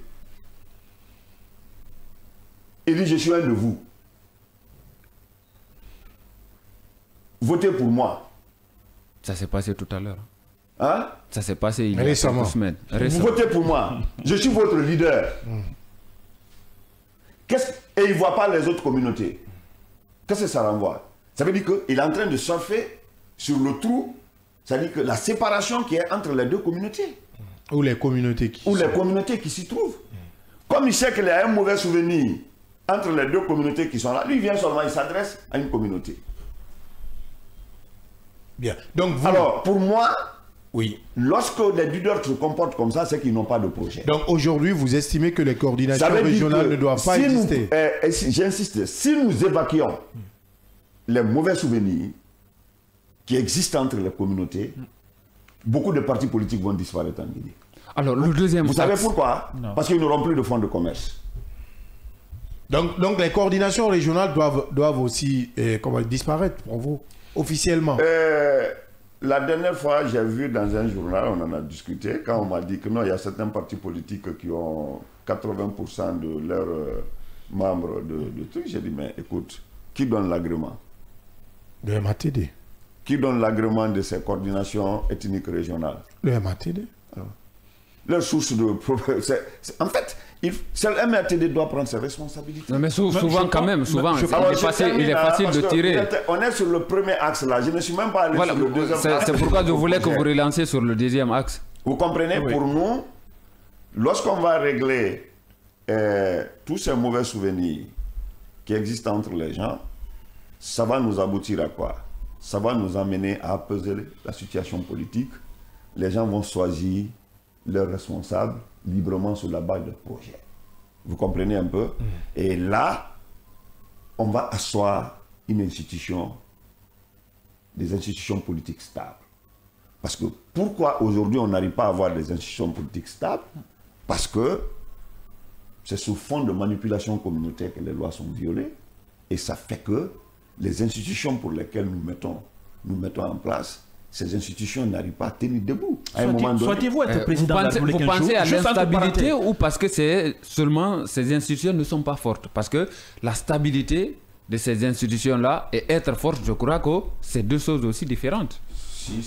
Il dit, je suis un de vous. Votez pour moi. Ça s'est passé tout à l'heure. Hein? Ça s'est passé il y a quelques semaines. Vous votez pour moi. Je suis votre leader. Et il ne voit pas les autres communautés. Qu'est-ce que ça renvoie? Ça veut dire qu'il est en train de surfer sur le trou. Ça veut dire que la séparation qui est entre les deux communautés. Ou les communautés qui s'y trouvent. Comme il sait qu'il y a un mauvais souvenir entre les deux communautés qui sont là, lui vient seulement, il s'adresse à une communauté. Bien. Donc alors, pour moi, oui. Lorsque les leaders se comportent comme ça, c'est qu'ils n'ont pas de projet. Donc aujourd'hui, vous estimez que les coordinations régionales ne doivent pas exister? J'insiste, si nous évacuons les mauvais souvenirs qui existent entre les communautés, beaucoup de partis politiques vont disparaître en Guinée. Alors, le deuxième Vous savez pourquoi? Parce qu'ils n'auront plus de fonds de commerce. Donc les coordinations régionales doivent aussi disparaître pour vous, officiellement? la dernière fois, j'ai vu dans un journal, on en a discuté, quand on m'a dit que non, il y a certains partis politiques qui ont 80% de leurs membres de trucs. J'ai dit, mais écoute, qui donne l'agrément? Le MATD. Qui donne l'agrément de ces coordinations ethniques régionales? Le MATD. Leur source de problème. En fait, le MRTD doit prendre ses responsabilités. Non, mais souvent, quand même, souvent, il est facile de tirer. On est sur le premier axe là. Je ne suis même pas allé sur le deuxième axe. C'est pourquoi je voulais que vous relanciez sur le deuxième axe. Vous comprenez? Oui. Pour nous, lorsqu'on va régler tous ces mauvais souvenirs qui existent entre les gens, ça va nous aboutir à quoi? Ça va nous amener à apaiser la situation politique. Les gens vont choisir leurs responsables librement sur la base de projets. Vous comprenez un peu? Et là, on va asseoir une institution, des institutions politiques stables. Parce que pourquoi aujourd'hui on n'arrive pas à avoir des institutions politiques stables? Parce que c'est sous fond de manipulation communautaire que les lois sont violées. Et ça fait que les institutions pour lesquelles nous mettons en place, ces institutions n'arrivent pas à tenir debout. Souhaitez-vous être président de la République? Vous pensez à l'instabilité ou parce que c'est seulement ces institutions ne sont pas fortes? Parce que la stabilité de ces institutions-là et être forte, je crois que c'est deux choses aussi différentes.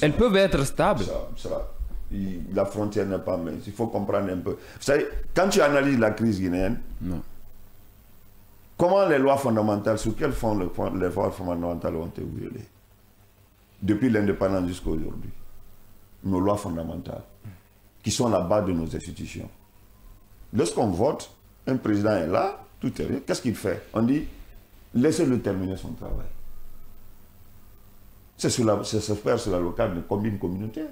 Elles peuvent être stables. La frontière n'est pas mince. Il faut comprendre un peu. Vous savez, quand tu analyses la crise guinéenne, comment les lois fondamentales, sur quel fond les lois fondamentales ont été violées? Depuis l'indépendance jusqu'à aujourd'hui, nos lois fondamentales, qui sont la base de nos institutions. Lorsqu'on vote, un président est là, tout est bien. Qu'est-ce qu'il fait? On dit, laissez-le terminer son travail. C'est sur la locale de combine communautaire.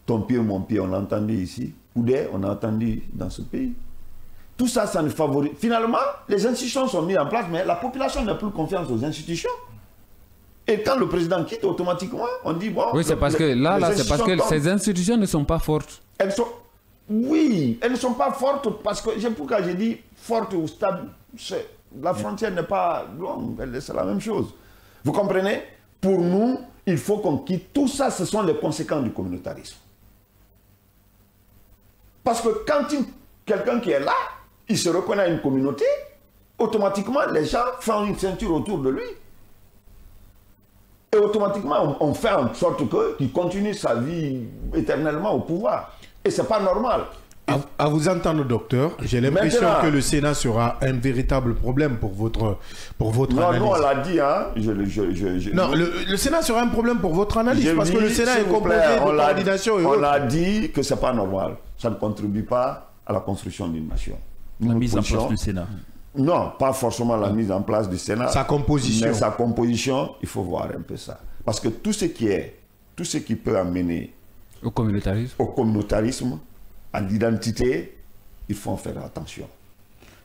Ton pied, mon pied, on l'a entendu ici. Oudé, on a entendu dans ce pays. Tout ça, ça ne favorise. Finalement, les institutions sont mises en place, mais la population n'a plus confiance aux institutions. Et quand le président quitte, automatiquement, on dit bon. Oui, c'est parce que c'est parce que ces institutions ne sont pas fortes. Oui, elles ne sont pas fortes parce que pourquoi j'ai dit forte ou stable. La frontière n'est pas longue, c'est la même chose. Vous comprenez? Pour nous, il faut qu'on quitte. Tout ça, ce sont les conséquences du communautarisme. Parce que quand quelqu'un qui est là, il se reconnaît à une communauté, automatiquement, les gens font une ceinture autour de lui. Et automatiquement, on fait en sorte qu'il continue sa vie éternellement au pouvoir. Et ce n'est pas normal. À vous entendre, docteur, j'ai l'impression que le Sénat sera un véritable problème pour votre analyse. Non, on l'a dit, hein. Non, le Sénat sera un problème pour votre analyse, parce que le Sénat est composé de coordination et autres. On a dit que ce n'est pas normal. Ça ne contribue pas à la construction d'une nation. La mise en place du Sénat. Non, pas forcément la mise en place du Sénat. Sa composition. Mais sa composition, il faut voir un peu ça. Parce que tout ce qui peut amener au communautarisme, à l'identité, il faut en faire attention.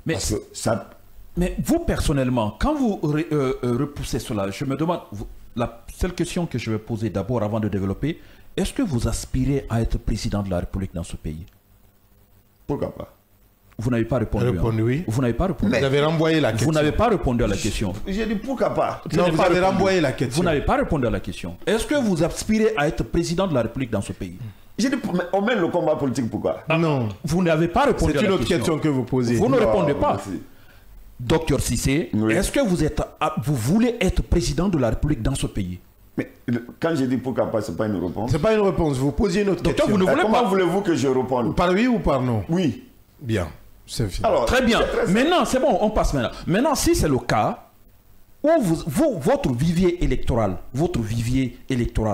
Mais vous, personnellement, quand vous repoussez cela, je me demande, la seule question que je vais poser d'abord avant de développer, est-ce que vous aspirez à être président de la République dans ce pays? Pourquoi pas? Vous n'avez pas répondu. Oui. Vous n'avez pas répondu. Vous avez renvoyé la question. Vous n'avez pas répondu à la question. J'ai dit pourquoi pas? Non, vous avez renvoyé la question. Vous n'avez pas répondu à la question. Est-ce que vous aspirez à être président de la République dans ce pays? J'ai dit, on mène le combat politique, pourquoi? Non. Vous n'avez pas répondu à la question. C'est une autre question que vous posez. Vous ne répondez pas. Merci. Docteur Cissé, est-ce que vous voulez être président de la République dans ce pays? Mais quand j'ai dit pourquoi pas, ce n'est pas une réponse. Ce n'est pas une réponse. Vous posiez une autre question. Vous ne voulez comment voulez-vous que je réponde? Par oui ou par non? Oui. Bien. C'est fini. Alors, très bien. Maintenant, c'est bon, on passe maintenant. Maintenant, si c'est le cas, où votre vivier électoral,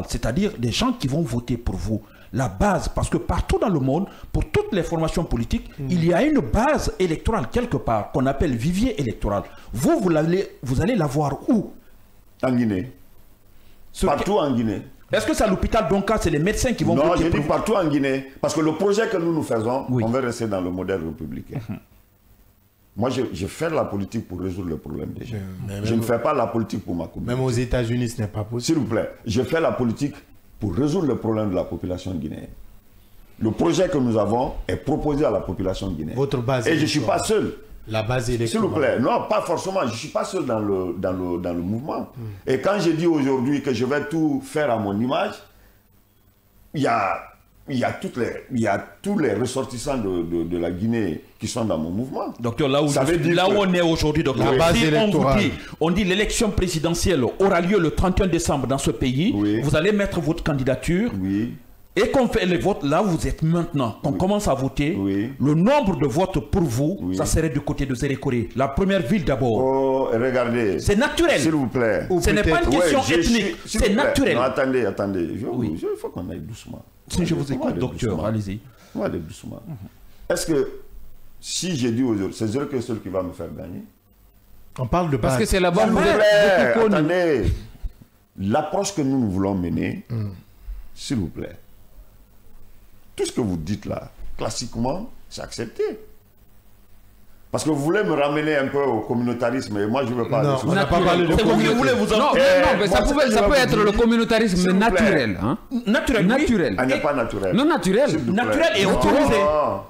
c'est-à-dire des gens qui vont voter pour vous, la base, parce que partout dans le monde, pour toutes les formations politiques, il y a une base électorale quelque part qu'on appelle vivier électoral. Vous allez l'avoir où? En Guinée. Partout en Guinée. Est-ce que c'est à l'hôpital Donka, c'est les médecins qui vont voter? Non, je dis partout en Guinée. Parce que le projet que nous faisons, on veut rester dans le modèle républicain. Moi, je fais la politique pour résoudre le problème des gens. Je ne fais pas la politique pour ma communauté. Même aux États-Unis, ce n'est pas possible. S'il vous plaît, je fais la politique pour résoudre le problème de la population guinéenne. Le projet que nous avons est proposé à la population guinéenne. Votre base. Et je ne suis pas seul. La base électorale. S'il vous plaît. Non, pas forcément. Je ne suis pas seul dans le mouvement. Et quand je dis aujourd'hui que je vais tout faire à mon image, il y a tous les ressortissants de la Guinée qui sont dans mon mouvement. Docteur, là où on est aujourd'hui, docteur, la base électorale. On dit l'élection présidentielle aura lieu le 31 décembre dans ce pays. Oui. Vous allez mettre votre candidature. Oui. Et qu'on fait les votes, là vous êtes maintenant, qu'on commence à voter, le nombre de votes pour vous, ça serait du côté de Zérékoré. La première ville d'abord. Oh, regardez. C'est naturel. S'il vous plaît. Ce n'est pas une question ethnique, c'est naturel. Non, attendez. Il faut qu'on aille doucement. Si je vous écoute, docteur, allez-y. On va aller doucement. Est-ce que si j'ai dit aujourd'hui, c'est Zérékoré seul qui va me faire gagner? On parle de base. Parce que c'est là-bas S'il où vous vous plaît, êtes beaucoup connu. attendez. L'approche que nous voulons mener, s'il vous plaît. Tout ce que vous dites là, classiquement, c'est accepté. Parce que vous voulez me ramener un peu au communautarisme et moi je ne veux pas... Non, on n'a pas parlé de C'est vous qui voulez vous en... Non, mais ça peut être le communautarisme naturel. Hein? Naturel, naturel. Elle n'est pas naturelle. Non, naturel. Naturel et autorisé.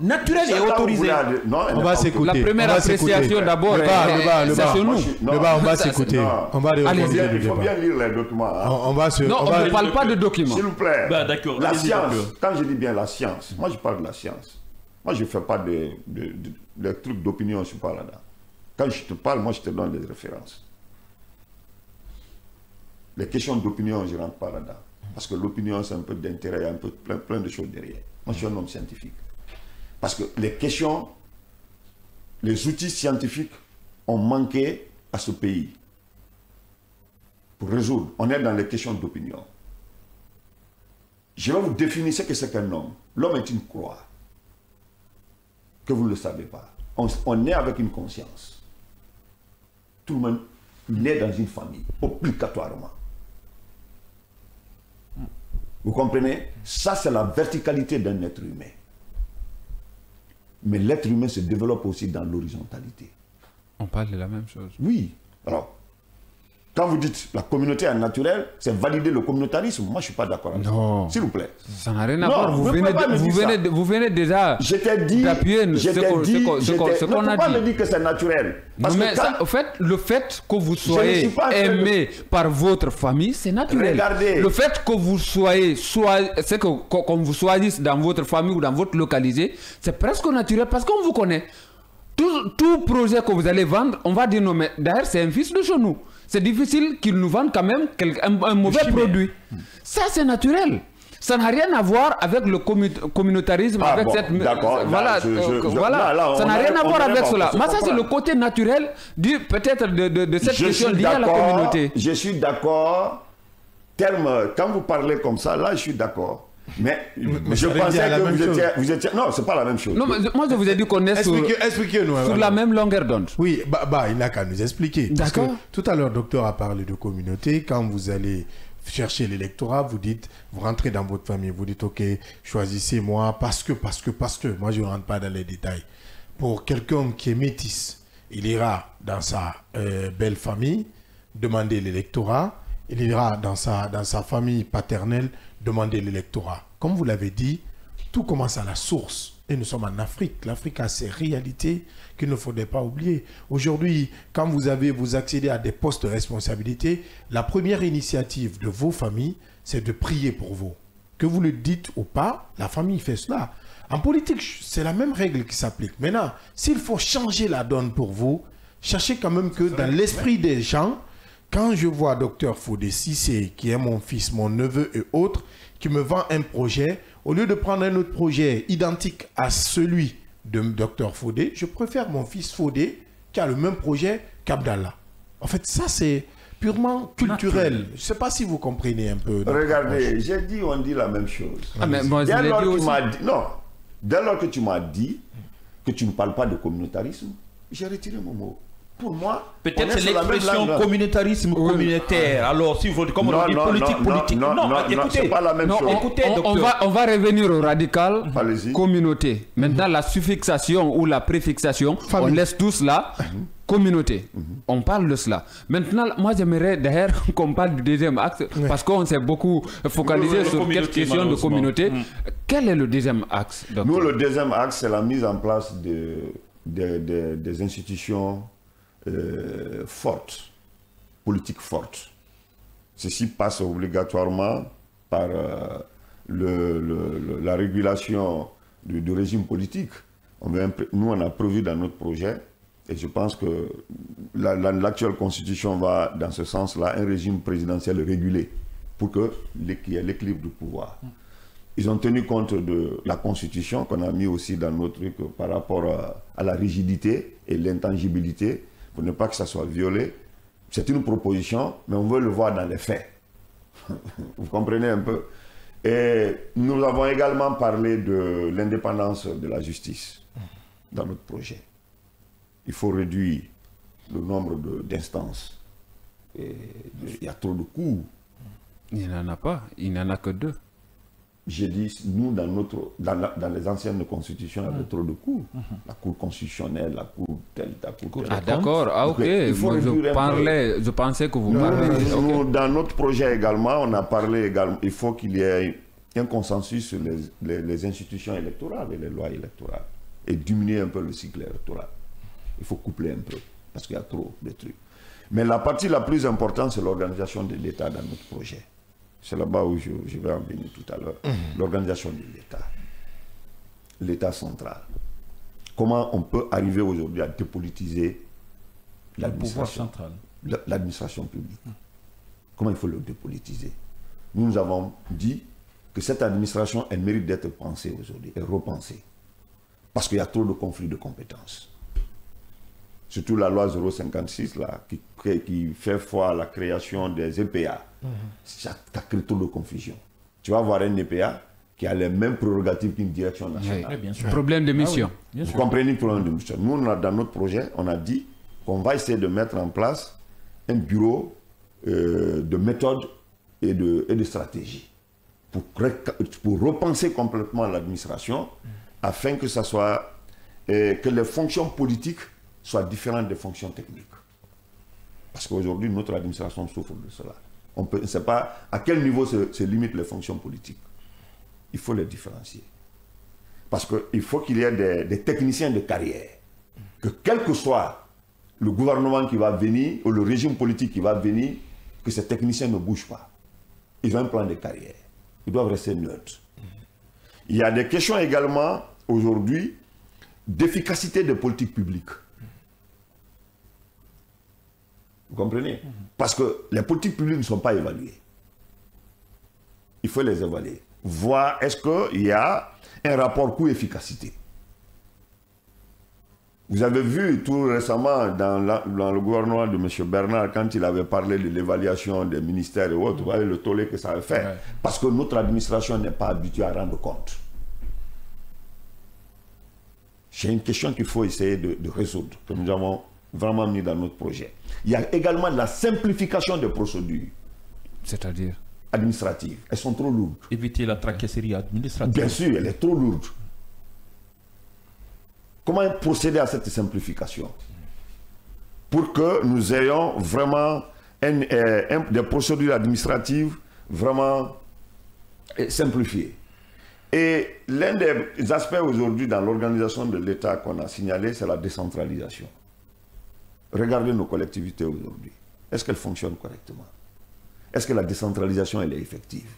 Naturel et autorisé. On va s'écouter. La première appréciation d'abord, c'est sur nous. On va s'écouter. On va Allez-y, il faut bien lire les documents. Non, on ne parle pas de documents. S'il vous plaît. D'accord. La science, quand je dis bien la science, moi je parle de la science. Moi, je ne fais pas de trucs d'opinion, je ne suis pas là-dedans. Quand je te parle, moi, je te donne des références. Les questions d'opinion, je ne rentre pas là-dedans. Parce que l'opinion, c'est un peu d'intérêt, un peu plein de choses derrière. Moi, je suis un homme scientifique. Parce que les questions, les outils scientifiques ont manqué à ce pays. Pour résoudre, on est dans les questions d'opinion. Je vais vous définir ce que c'est qu'un homme. L'homme est une croix. Que vous ne le savez pas. On est avec une conscience. Tout le monde naît dans une famille, obligatoirement. Vous comprenez? Ça, c'est la verticalité d'un être humain. Mais l'être humain se développe aussi dans l'horizontalité. On parle de la même chose. Oui. Alors, quand vous dites la communauté est naturelle, c'est valider le communautarisme. Moi, je ne suis pas d'accord avec ça. S'il vous plaît. Ça n'a rien à voir. Vous venez déjà d'appuyer ce qu'on a dit. Ne pas me dire que c'est naturel. Parce que en fait, le fait que vous soyez aimé par votre famille, c'est naturel. Regardez. Le fait que vous soyez, qu'on vous choisisse dans votre famille ou dans votre localité, c'est presque naturel parce qu'on vous connaît. Tout projet que vous allez vendre, on va dire non, mais d'ailleurs, c'est un fils de chez nous. C'est difficile qu'ils nous vendent quand même un mauvais produit. Ça, c'est naturel. Ça n'a rien à voir avec le communautarisme, avec cette... Voilà, ça n'a rien à voir avec cela. Mais ça, c'est le côté naturel peut-être de cette question liée à la communauté. Je suis d'accord. Quand vous parlez comme ça, là, je suis d'accord. Mais je pensais que vous étiez... Non, c'est pas la même chose. Non, mais moi, je vous ai dit qu'on est sur la même longueur d'onde. Oui, il n'a qu'à nous expliquer. D'accord. Tout à l'heure, le docteur a parlé de communauté. Quand vous allez chercher l'électorat, vous rentrez dans votre famille, vous dites, ok, choisissez-moi parce que. Moi, je ne rentre pas dans les détails. Pour quelqu'un qui est métis, il ira dans sa belle famille demander l'électorat. Il ira dans sa famille paternelle demander l'électorat. Comme vous l'avez dit, tout commence à la source. Et nous sommes en Afrique. L'Afrique a ses réalités qu'il ne faudrait pas oublier. Aujourd'hui, quand vous accédez à des postes de responsabilité, la première initiative de vos familles, c'est de prier pour vous. Que vous le dites ou pas, la famille fait cela. En politique, c'est la même règle qui s'applique. Maintenant, s'il faut changer la donne pour vous, sachez quand même que dans l'esprit des gens, quand je vois Dr Fodé Cissé, qui est mon fils, mon neveu et autres, qui me vend un projet, au lieu de prendre un autre projet identique à celui de Dr Fodé, je préfère mon fils Fodé qui a le même projet qu'Abdallah. En fait, ça c'est purement culturel. Je ne sais pas si vous comprenez un peu. Regardez, j'ai dit, on dit la même chose. Mais moi, dès lors que tu m'as dit que tu ne parles pas de communautarisme, j'ai retiré mon mot. Pour moi, peut-être c'est l'expression communautarisme communautaire. Alors, si vous comme on dit politique. Non, écoutez, c'est pas la même chose. Écoutez, on va revenir au radical communauté. Maintenant, la suffixation ou la préfixation, on laisse tous là. Communauté. On parle de cela. Maintenant, moi, j'aimerais d'ailleurs qu'on parle du deuxième axe parce qu'on s'est beaucoup focalisé sur cette question de communauté. Quel est le deuxième axe, docteur? Nous, le deuxième axe, c'est la mise en place des institutions fortes, politiques fortes. Ceci passe obligatoirement par la régulation du régime politique. Nous, on a prévu dans notre projet, et je pense que l'actuelle constitution va dans ce sens-là, un régime présidentiel régulé pour qu'il y ait l'équilibre du pouvoir. Ils ont tenu compte de la constitution qu'on a mis aussi dans notre truc par rapport à la rigidité et l'intangibilité pour ne pas que ça soit violé. C'est une proposition, mais on veut le voir dans les faits. Vous comprenez un peu? Et nous avons également parlé de l'indépendance de la justice dans notre projet. Il faut réduire le nombre d'instances. Il y a trop de cours. Il n'y en a pas, il n'y en a que 2. J'ai dit, nous, dans les anciennes constitutions, il y avait trop de cours. La cour constitutionnelle, la cour telle, la cour telle. Ah d'accord, ah ok. Moi, je pensais que vous parliez. Nous, dans notre projet également, on a parlé également, il faut qu'il y ait un consensus sur les institutions électorales et les lois électorales. Et diminuer un peu le cycle électoral. Il faut coupler un peu, parce qu'il y a trop de trucs. Mais la partie la plus importante, c'est l'organisation de l'État dans notre projet. C'est là-bas où je vais en venir tout à l'heure. L'organisation de l'État. L'État central. Comment on peut arriver aujourd'hui à dépolitiser l'administration centrale, l'administration publique. Comment il faut le dépolitiser? Nous avons dit que cette administration, elle mérite d'être pensée aujourd'hui et repensée. Parce qu'il y a trop de conflits de compétences. Surtout la loi 056 là, qui fait foi à la création des EPA. Ça crée trop de confusion. Tu vas avoir un EPA qui a les mêmes prérogatives qu'une direction nationale. Oui, bien sûr. Problème de mission. Vous comprenez le problème de mission. Nous, dans notre projet, on a dit qu'on va essayer de mettre en place un bureau de méthode et de stratégie pour repenser complètement l'administration afin que ça soit que les fonctions politiques soient différentes des fonctions techniques. Parce qu'aujourd'hui, notre administration souffre de cela. On ne sait pas à quel niveau se limitent les fonctions politiques. Il faut les différencier. Parce qu'il faut qu'il y ait des techniciens de carrière. Que quel que soit le gouvernement qui va venir, ou le régime politique qui va venir, que ces techniciens ne bougent pas. Ils ont un plan de carrière. Ils doivent rester neutres. Il y a des questions également, aujourd'hui, d'efficacité des politiques publiques. Vous comprenez? Parce que les politiques publiques ne sont pas évaluées. Il faut les évaluer. Voir est-ce qu'il y a un rapport coût-efficacité. Vous avez vu tout récemment dans le gouvernement de M. Bernard, quand il avait parlé de l'évaluation des ministères et autres, vous voyez le tollé que ça avait fait. Ouais. Parce que notre administration n'est pas habituée à rendre compte. C'est une question qu'il faut essayer de résoudre, que nous avons vraiment mis dans notre projet. Il y a également la simplification des procédures. C'est-à-dire administratives. Elles sont trop lourdes. Éviter la tracasserie administrative. Bien sûr, elle est trop lourde. Comment procéder à cette simplification? Pour que nous ayons vraiment des procédures administratives vraiment simplifiées. Et l'un des aspects aujourd'hui dans l'organisation de l'État qu'on a signalé, c'est la décentralisation. Regardez nos collectivités aujourd'hui. Est-ce qu'elles fonctionnent correctement? Est-ce que la décentralisation, elle est effective?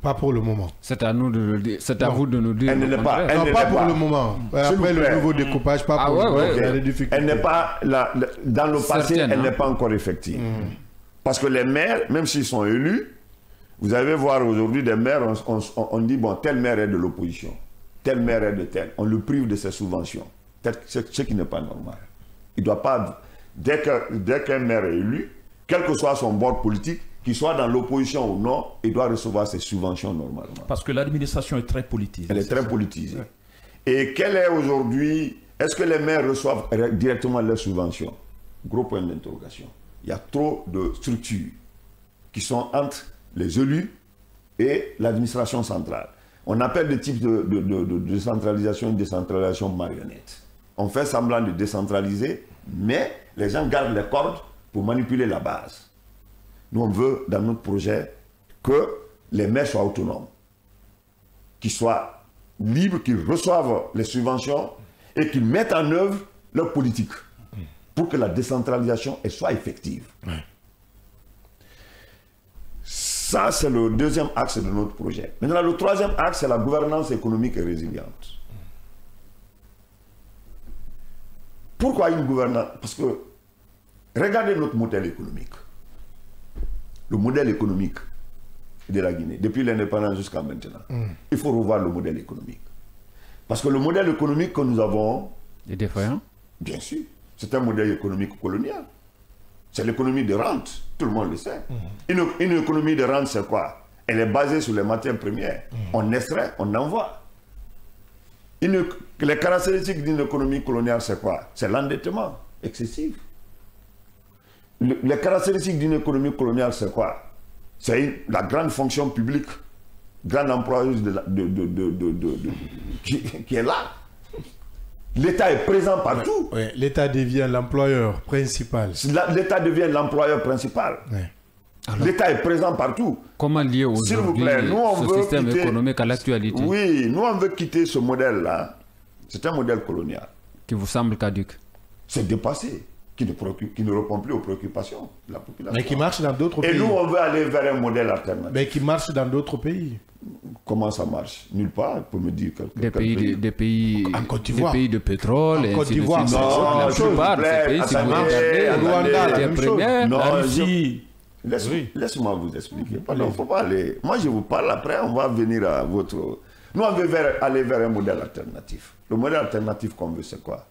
Pas pour le moment. C'est à nous de le dire. C'est à vous de nous dire. Elle ne l'est pas. Non, pas pour le moment. Après le nouveau découpage, pas pour le moment. Elle n'est pas, dans le passé, elle n'est pas encore effective. Parce que les maires, même s'ils sont élus, vous allez voir aujourd'hui des maires, on dit, bon, tel maire est de l'opposition, tel maire est de tel. On le prive de ses subventions. Ce qui n'est pas normal. Il ne doit pas, dès qu'un maire est élu, quel que soit son bord politique, qu'il soit dans l'opposition ou non, il doit recevoir ses subventions normalement. Parce que l'administration est très politisée. Elle est très politisée. Ouais. Et quelle est aujourd'hui, est-ce que les maires reçoivent directement leurs subventions? Gros point d'interrogation. Il y a trop de structures qui sont entre les élus et l'administration centrale. On appelle le type de décentralisation une décentralisation marionnette. On fait semblant de décentraliser, mais les gens gardent les cordes pour manipuler la base. Nous, on veut, dans notre projet, que les maires soient autonomes, qu'ils soient libres, qu'ils reçoivent les subventions et qu'ils mettent en œuvre leur politique pour que la décentralisation elle soit effective. Ça, c'est le deuxième axe de notre projet. Maintenant, le troisième axe, c'est la gouvernance économique et résiliente. Pourquoi une gouvernance? Parce que, regardez notre modèle économique. Le modèle économique de la Guinée, depuis l'indépendance jusqu'à maintenant. Il faut revoir le modèle économique. Parce que le modèle économique que nous avons... Est défaillant? Bien sûr. C'est un modèle économique colonial. C'est l'économie de rente, tout le monde le sait. Une économie de rente, c'est quoi? Elle est basée sur les matières premières. On extrait, on envoie. Les caractéristiques d'une économie coloniale, c'est quoi? C'est l'endettement excessif. Les caractéristiques d'une économie coloniale, c'est quoi? C'est la grande fonction publique, grande employeuse qui est là. L'État est présent partout. Oui, l'État devient l'employeur principal. L'État devient l'employeur principal. Oui. L'État est présent partout. Comment lier aujourd'hui ce système économique à l'actualité? Oui, nous on veut quitter ce modèle-là. C'est un modèle colonial. Qui vous semble caduque? C'est dépassé, qui ne répond plus aux préoccupations de la population. Mais qui marche dans d'autres pays. Et nous on veut aller vers un modèle alternatif. Mais qui marche dans d'autres pays. Comment ça marche? Nulle part, pour me dire des pays en Côte d'Ivoire. Des pays de pétrole, en Côte d'Ivoire. La plupart des pays, si vous regardez, Rwanda, les premières, non, la Russie. Laisse-moi vous expliquer. Pardon, faut pas aller. Moi, je vous parle après, on va venir à votre... Nous, on veut aller vers un modèle alternatif. Le modèle alternatif qu'on veut, c'est quoi?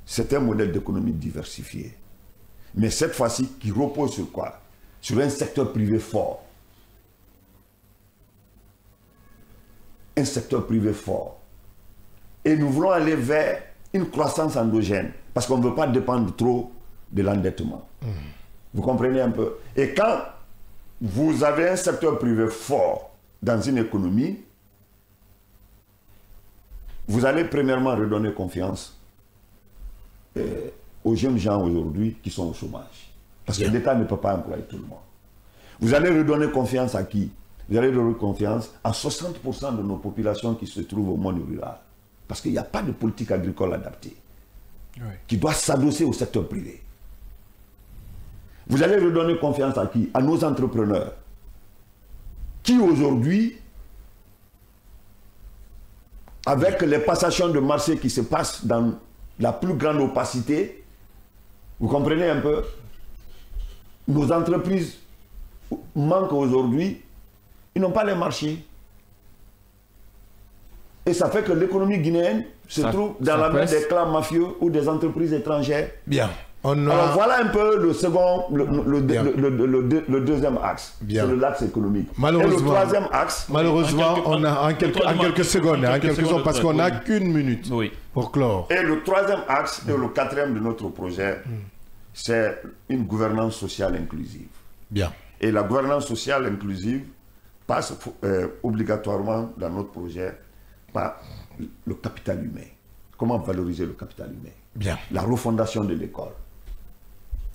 C'est un modèle d'économie diversifiée. Mais cette fois-ci, qui repose sur quoi? Sur un secteur privé fort. Un secteur privé fort. Et nous voulons aller vers une croissance endogène, parce qu'on ne veut pas dépendre trop de l'endettement. Vous comprenez un peu? Et quand vous avez un secteur privé fort dans une économie, vous allez premièrement redonner confiance aux jeunes gens aujourd'hui qui sont au chômage. Parce que l'État ne peut pas employer tout le monde. Vous allez redonner confiance à qui? Vous allez donner confiance à 60% de nos populations qui se trouvent au monde rural. Parce qu'il n'y a pas de politique agricole adaptée qui doit s'adosser au secteur privé. Vous allez redonner confiance à qui? À nos entrepreneurs qui aujourd'hui, avec les passations de marché qui se passent dans la plus grande opacité, vous comprenez un peu, nos entreprises manquent aujourd'hui. Ils n'ont pas les marchés. Et ça fait que l'économie guinéenne se trouve dans la main des clans mafieux ou des entreprises étrangères. Bien. Alors voilà un peu le second, le deuxième axe. C'est l'axe économique. Malheureusement, et le troisième axe. Malheureusement, on a en quelques secondes, parce qu'on n'a qu'une minute pour clore. Et le troisième axe et le quatrième de notre projet, c'est une gouvernance sociale inclusive. Bien. Et la gouvernance sociale inclusive passe obligatoirement dans notre projet par le capital humain. Comment valoriser le capital humain? Bien. La refondation de l'école.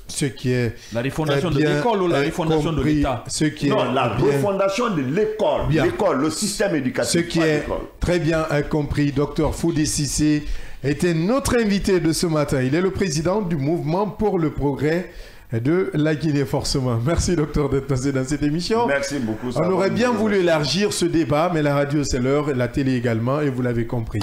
Ce qui est la refondation de l'école ou la refondation de l'État? Non, la refondation de l'école. L'école, le système éducatif. Ce qui est très bien compris. Dr Foudi Cissé était notre invité de ce matin. Il est le président du mouvement pour le progrès de la Guinée, forcément. Merci, docteur, d'être passé dans cette émission. Merci beaucoup. On aurait bien voulu élargir ce débat, mais la radio, c'est l'heure, la télé également, et vous l'avez compris.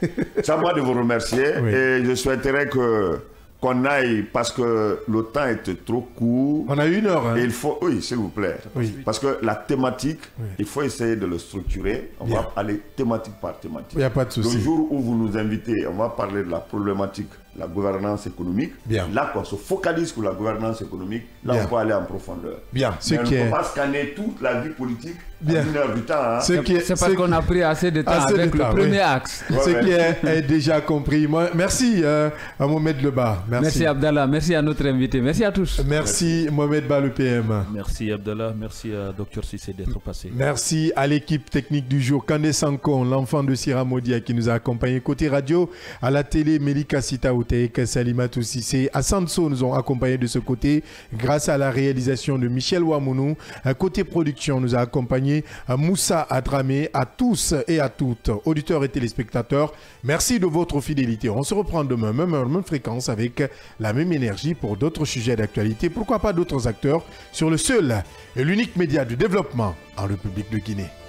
C'est à moi de vous remercier, et je souhaiterais qu'on aille, parce que le temps est trop court. On a 1 heure. Hein. Il faut, oui, s'il vous plaît. Oui. Parce que la thématique, il faut essayer de le structurer. On va aller thématique par thématique. Il n'y a pas de souci. Le jour où vous nous invitez, on va parler de la problématique, la gouvernance économique. Bien. Là, qu'on se focalise sur la gouvernance économique, là, on peut aller en profondeur. Bien. Mais on ne peut pas scanner toute la vie politique en 1 heure du temps. Hein. C'est parce qu'on a pris assez de temps avec le premier axe. Ce qui est déjà compris. Merci à Mohamed Leba. Merci Abdallah. Merci à notre invité. Merci à tous. Merci Mohamed Ba, le PM. Merci Abdallah. Merci à Dr Cissé d'être passé. Merci à l'équipe technique du jour. Kandé Sankon, l'enfant de Sira Modia qui nous a accompagnés côté radio, à la télé, Melika Sitaou. Tech, Salimatou Sissé, Assanso nous ont accompagnés de ce côté grâce à la réalisation de Michel Ouamounou. Côté production, nous a accompagné Moussa Adramé. À tous et à toutes, auditeurs et téléspectateurs, merci de votre fidélité. On se reprend demain, même heure, même fréquence, avec la même énergie pour d'autres sujets d'actualité. Pourquoi pas d'autres acteurs sur le seul et l'unique média du développement en République de Guinée.